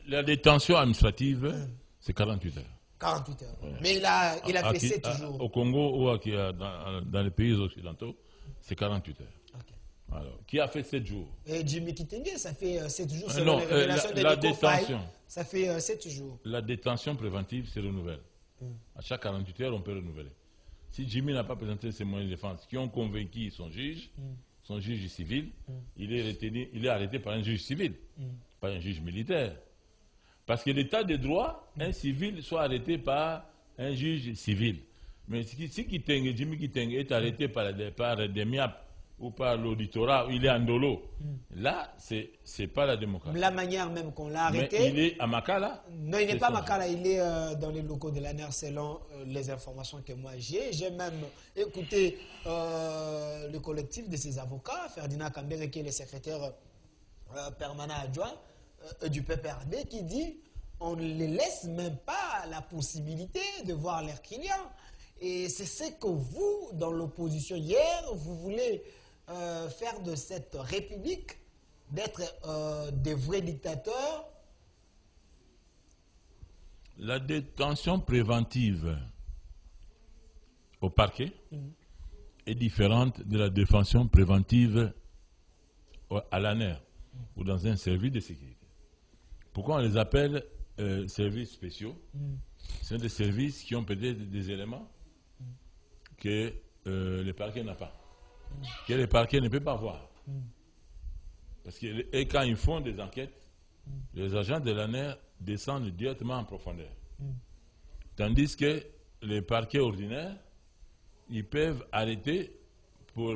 La détention administrative, c'est 48 heures. 48 heures. Ouais. Mais il a fait 7 jours. Au Congo ou dans les pays occidentaux, c'est 48 heures. Okay. Alors, qui a fait 7 jours? Et Jimmy Kitenge, ça fait 7 jours. Selon les révélations de détention, ça fait 7 jours. La détention préventive se renouvelle. À chaque 48 heures, on peut renouveler. Si Jimmy n'a pas présenté ses moyens de défense qui ont convaincu son juge civil, il est arrêté par un juge civil, pas un juge militaire. Parce que l'état de droit, un civil soit arrêté par un juge civil. Mais si Jimmy Kitenge est arrêté par des MIAP ou par l'auditorat, il est en dolo, là, c'est pas la démocratie. La manière même qu'on l'a arrêté... Mais il est à Makala? Non, il n'est pas à Makala, il est dans les locaux de l'ANER selon les informations que moi j'ai. J'ai même écouté le collectif de ses avocats, Ferdinand Kambere, qui est le secrétaire permanent adjoint du PPRD, qui dit on ne les laisse même pas la possibilité de voir leurs clients. Et c'est ce que vous, dans l'opposition hier, vous voulez faire de cette République, d'être des vrais dictateurs. La détention préventive au parquet est différente de la détention préventive à l'ANER ou dans un service de sécurité. Pourquoi on les appelle services spéciaux? Ce sont des services qui ont peut-être des éléments que le parquet n'a pas, que le parquet ne peut pas voir. Parce que et quand ils font des enquêtes, les agents de l'ANER descendent directement en profondeur. Tandis que les parquets ordinaires, ils peuvent arrêter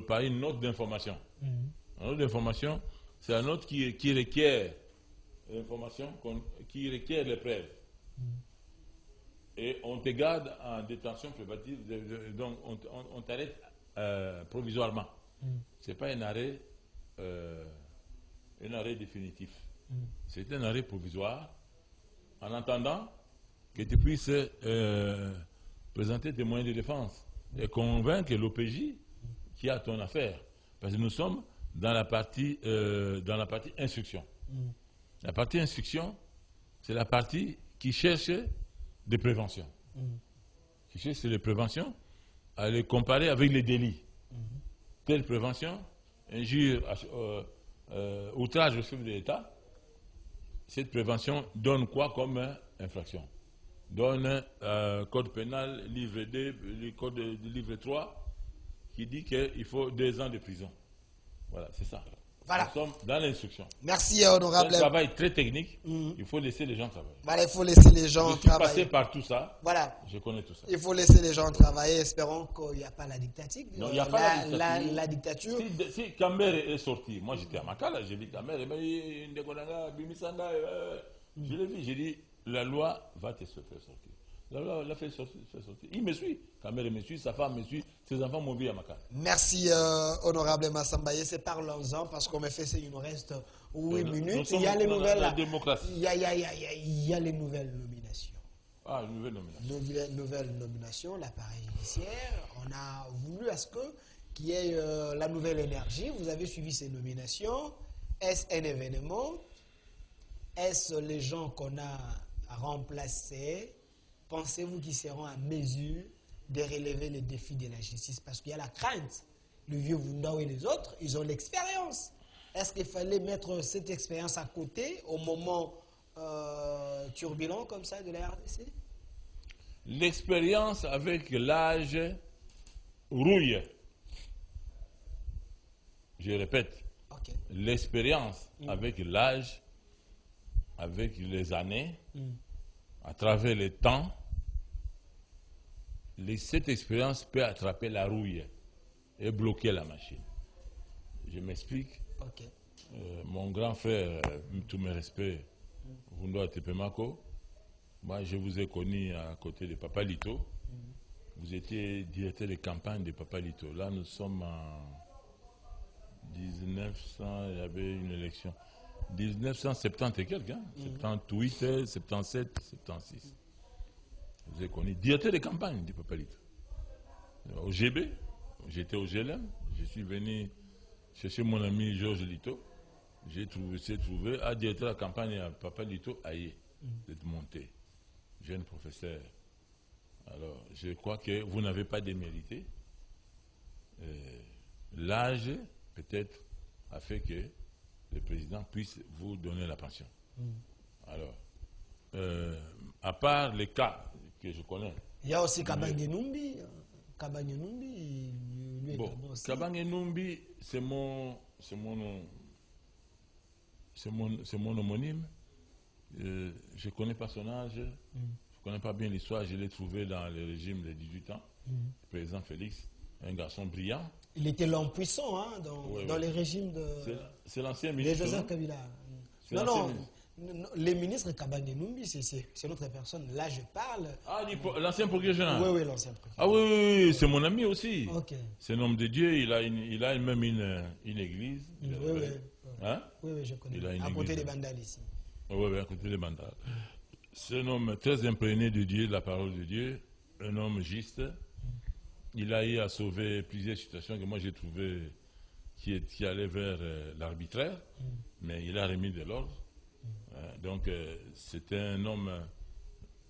par une note d'information. Une note d'information, c'est la note qui requiert l'information, qui requiert les preuves. Et on te garde en détention préventive, donc on t'arrête provisoirement. Ce n'est pas un arrêt définitif. C'est un arrêt provisoire en attendant que tu puisses présenter tes moyens de défense et convaincre l'OPJ qui a ton affaire. Parce que nous sommes dans la partie instruction. La partie instruction, c'est la partie qui cherche des préventions. Qui cherche des préventions à les comparer avec les délits. Telle prévention, injure, outrage au chef de l'État, cette prévention donne quoi comme infraction? Donne code pénal, livre 2, le code du livre 3, qui dit qu'il faut 2 ans de prison. Voilà, c'est ça. Voilà. Nous sommes dans l'instruction. Merci, honorable. C'est un travail très technique. Il faut laisser les gens travailler. Voilà, il faut laisser les gens travailler. Je suis passé par tout ça. Voilà. Je connais tout ça. Il faut laisser les gens travailler. Espérons qu'il n'y a pas la dictature. Non, il n'y a pas la dictature. Si Kambere est sorti, moi j'étais à Makala, j'ai dit Kambere, je l'ai vu, j'ai dit la loi va te se faire sortir. L'a fait sortir. Il me suit. Sa mère me suit, sa femme me suit, ses enfants m'ont vu à Maka. Merci, honorable Massambaye. C'est parlons-en parce qu'on me fait, il nous reste 8 minutes. Il y a les nouvelles. La démocratie. Il y a les nouvelles nominations. Ah, une nouvelle nomination. Nouvelle nomination, l'appareil judiciaire. On a voulu à ce qu'il y ait la nouvelle énergie. Vous avez suivi ces nominations. Est-ce un événement? Est-ce les gens qu'on a remplacés? Pensez-vous qu'ils seront à mesure de relever les défis de la justice? Parce qu'il y a la crainte. Le vieux Wundao et les autres, ils ont l'expérience. Est-ce qu'il fallait mettre cette expérience à côté au moment turbulent comme ça de la RDC? L'expérience avec l'âge rouille. Je répète, okay. L'expérience avec l'âge, avec les années, à travers le temps, cette expérience peut attraper la rouille et bloquer la machine. Je m'explique. Okay. Mon grand frère, tous mes respects, Wundao Tepemako, moi je vous ai connu à côté de Papa Lito. Vous étiez directeur de campagne de Papa Lito. Là nous sommes en 1900, il y avait une élection. 1970 et quelques, hein? 78, 77, 76. Vous avez connu directeur de campagne du Papa Lito. Au GB, j'étais au GLM, je suis venu chercher mon ami Georges Lito. J'ai trouvé à directeur de campagne à Papa Lito Aïe, d'être monté. Jeune professeur. Alors, je crois que vous n'avez pas démérité. L'âge, peut-être, a fait que le président puisse vous donner la pension. Alors, à part les cas que je connais. Il y a aussi Kabange Numbi. Kabange Numbi, lui bon, Kabange Numbi, c'est mon homonyme. Je ne connais pas son âge. Je ne connais pas bien l'histoire. Je l'ai trouvé dans le régime de 18 ans. Le président Félix, un garçon brillant. Il était l'homme puissant hein, dans les régimes de. C'est l'ancien ministre. De Joseph Kabila. Non, les ministres Kabange Numbi, c'est notre personne. Là, je parle. Ah, l'ancien procureur général. Oui, l'ancien procureur. Ah oui, c'est mon ami aussi. Okay. C'est un homme de Dieu. Il a même une église. Oui, hein? Oui, je connais. Il a une à côté église. des Bandales ici. Oui, à côté des Bandales. C'est un homme très imprégné de Dieu, de la parole de Dieu. Un homme juste. Il a eu à sauver plusieurs situations que moi j'ai trouvées qui allaient vers l'arbitraire, mais il a remis de l'ordre. Donc c'était un homme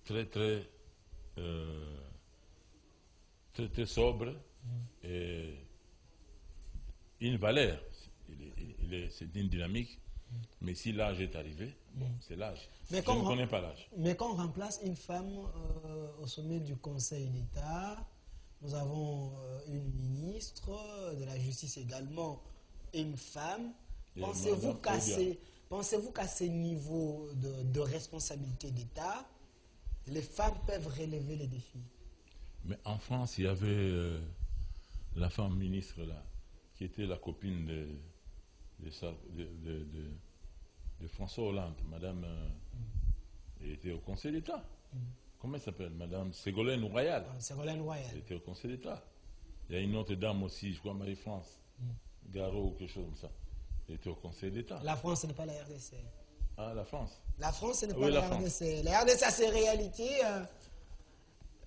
très sobre et une valeur. C'est une dynamique, mais si l'âge est arrivé, bon, c'est l'âge. Je ne connais pas l'âge. Mais quand on remplace une femme au sommet du Conseil d'État, nous avons une ministre de la Justice également, une femme. Pensez-vous qu'à ces niveaux de responsabilité d'État, les femmes peuvent relever les défis? Mais en France, il y avait la femme ministre là, qui était la copine de François Hollande, Madame, elle était au Conseil d'État. Comment elle s'appelle? Madame Ségolène Royal. Ségolène Royal. Elle était au Conseil d'État. Il y a une autre dame aussi, je crois Marie-France Garot ou quelque chose comme ça. Elle était au Conseil d'État. La France, ce n'est pas la RDC. Ah, la France. La France, ce n'est pas la RDC. La RDC, c'est réalité.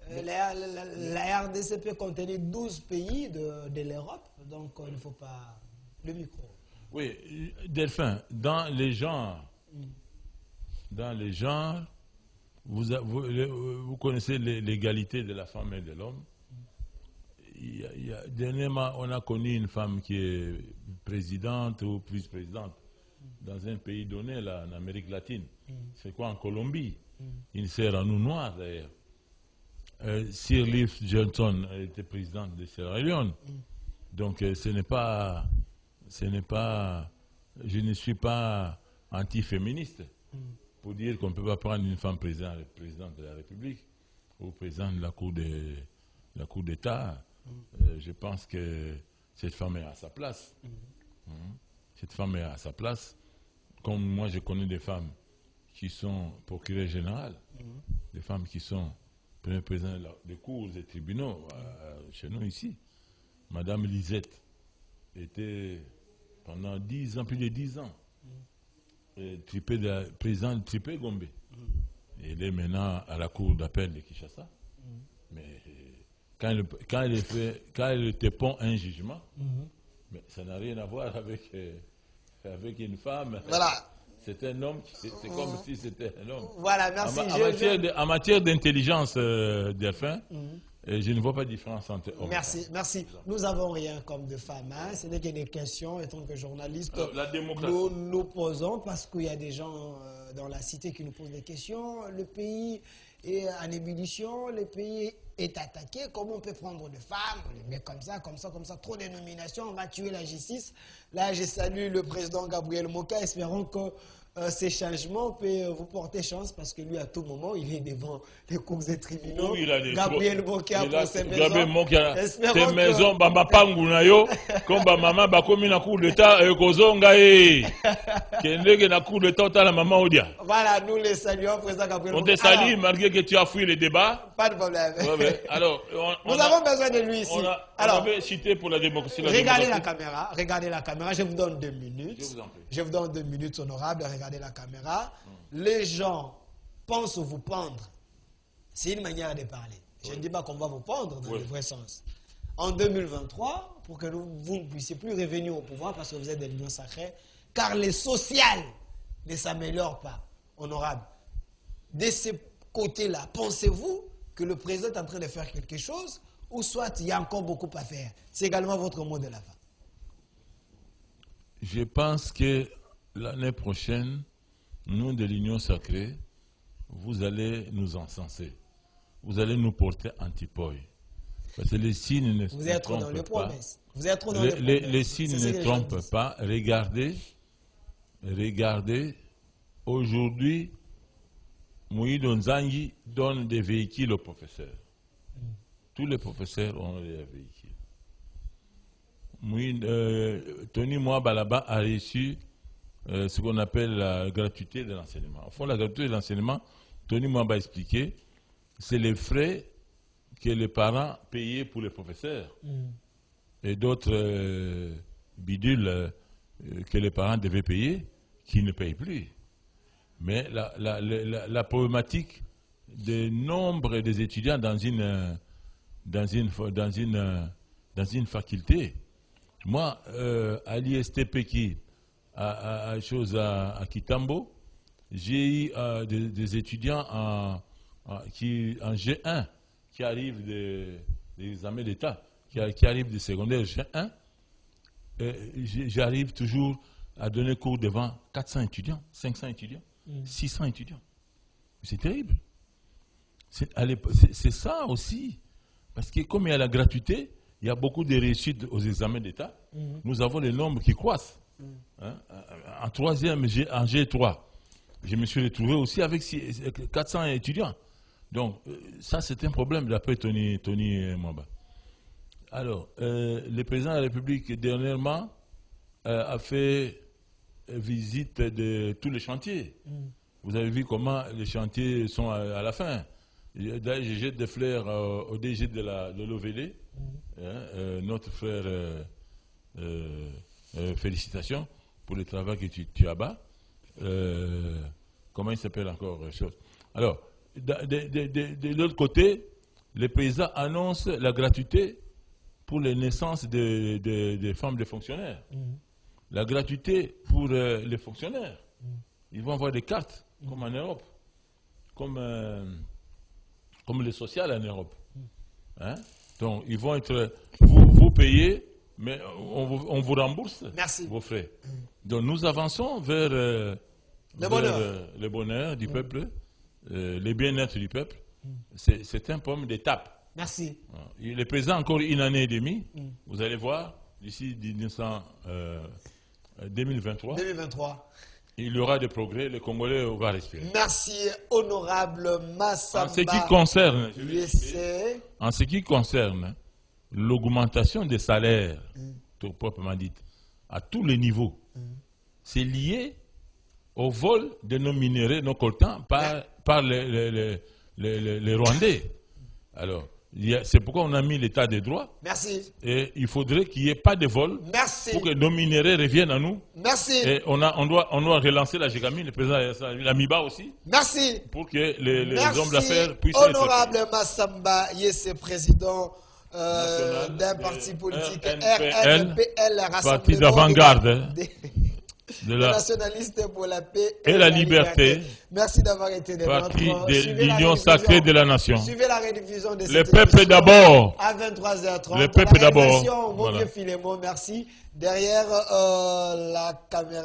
La RDC peut contenir 12 pays de l'Europe, donc il ne faut pas... Le micro. Oui, Delphin, dans les genres, vous connaissez l'égalité de la femme et de l'homme. Dernièrement, on a connu une femme qui est présidente ou vice-présidente dans un pays donné, là, en Amérique latine. C'est quoi, en Colombie? Une sœur en nous noire, d'ailleurs. Sirleaf Johnson était présidente de Sierra Leone. Donc, je ne suis pas anti-féministe pour dire qu'on ne peut pas prendre une femme présidente de la République ou présidente de la Cour d'État. Je pense que cette femme est à sa place. Cette femme est à sa place. Comme moi, je connais des femmes qui sont procureurs générales, des femmes qui sont premier président des cours et tribunaux chez nous ici, Madame Lisette, était pendant 10 ans, plus de 10 ans, présidente de Tripé Gombe. Elle est maintenant à la cour d'appel de Kinshasa. Mais quand elle te pond un jugement, mais ça n'a rien à voir avec une femme. Voilà. C'est un homme, c'est comme si c'était un homme. Voilà, merci. En matière d'intelligence, Delphin, je ne vois pas de différence entre hommes. Merci, merci. Nous n'avons rien comme de femmes. Hein. Ce n'est que des questions, en tant que journalistes, nous posons parce qu'il y a des gens dans la cité qui nous posent des questions. Le pays est en ébullition, le pays est attaqué. Comment on peut prendre des femmes, les mettre comme ça, comme ça, comme ça, trop de nominations, on va tuer la justice. Là, je salue le président Gabriel Moka, espérons que ces changements peuvent vous porter chance parce que lui, à tout moment, il est devant les cours et tribunaux. Oui, Gabriel Moka pour ses maisons. Gabriel Moka, tes maisons, Bamba Pangunayo, comme maman, Bakomi na cour d'État, Kozonga et Kendege na cour d'État, la maman Odia. Voilà, nous les saluons, président Gabriel Moka. On te salue, malgré que tu as fui le débat. Pas de problème. Ouais. Alors, nous avons besoin de lui ici. On avait cité pour la démocratie. Regardez la caméra, je vous donne 2 minutes. Je vous en prie. Je vous donne 2 minutes honorables, regardez la caméra. Les gens pensent vous pendre. C'est une manière de parler. Je ne dis pas qu'on va vous pendre dans le vrai sens. En 2023, pour que vous ne puissiez plus revenir au pouvoir parce que vous êtes de l'union sacrée, car le social ne s'améliore pas, honorable. De ce côté-là, pensez-vous que le président est en train de faire quelque chose ou soit il y a encore beaucoup à faire? C'est également votre mot de la fin. Je pense que l'année prochaine, nous de l'Union sacrée, vous allez nous encenser. Vous allez nous porter antipoi. Parce que les signes ne vous êtes trop dans les promesses. Vous êtes trop dans les signes ne trompent pas. Regardez, aujourd'hui, Moïdo Nzangi donne des véhicules aux professeurs. Tous les professeurs ont des véhicules. Tony Mouabalaba a reçu ce qu'on appelle la gratuité de l'enseignement. Au fond, la gratuité de l'enseignement, Tony Mouaba a expliqué, c'est les frais que les parents payaient pour les professeurs et d'autres bidules que les parents devaient payer qui ne payent plus. Mais la problématique du nombre des étudiants dans une faculté, moi, à l'ISTP à Kitambo, j'ai eu des étudiants en G1 qui arrivent des examens d'État, qui arrivent du secondaire G1. J'arrive toujours à donner cours devant 400 étudiants, 500 étudiants, 600 étudiants. C'est terrible. C'est ça aussi. Parce que comme il y a la gratuité, il y a beaucoup de réussites aux examens d'État. Nous avons les nombres qui croissent. En troisième, en G3, je me suis retrouvé aussi avec 400 étudiants. Donc, ça, c'est un problème d'après Tony Mouaba. Alors, le président de la République, dernièrement, a fait visite de tous les chantiers. Vous avez vu comment les chantiers sont à la fin. D'ailleurs, je jette des fleurs au DG de l'OVD, notre frère, félicitations pour le travail que tu abats. Comment il s'appelle encore chose. Alors, de l'autre côté, le président annonce la gratuité pour les naissances des femmes de fonctionnaires. La gratuité pour les fonctionnaires. Ils vont avoir des cartes, comme en Europe, comme le social en Europe. Hein? Donc, ils vont être... Vous payez, mais on vous rembourse vos frais. Donc, nous avançons vers le bonheur du peuple, le bien-être du peuple. C'est un pomme d'étape. Merci. Le président, encore une année et demie, vous allez voir, d'ici 2023, il y aura des progrès, les Congolais vont respirer. Merci, honorable Massamba. En ce qui concerne l'augmentation des salaires, tout proprement dit, à tous les niveaux, c'est lié au vol de nos minéraux, nos coltans, par les Rwandais. Alors, c'est pourquoi on a mis l'état de droit. Merci. Et il faudrait qu'il n'y ait pas de vol. Merci. Pour que nos minéraux reviennent à nous. Merci. Et on doit relancer la GECAMI, le président l'AMIBA aussi. Merci. Pour que les hommes d'affaires puissent Honorable Massamba Yesse, président d'un parti politique RNPL, parti d'avant-garde. De la nationaliste pour la paix et la liberté. Merci d'avoir été des nôtres. Parti de l'union sacrée de la nation. Suivez la rediffusion de cette le peuple d'abord. À 23h30. Le peuple d'abord. Mon vieux Philémon, merci. Derrière la caméra.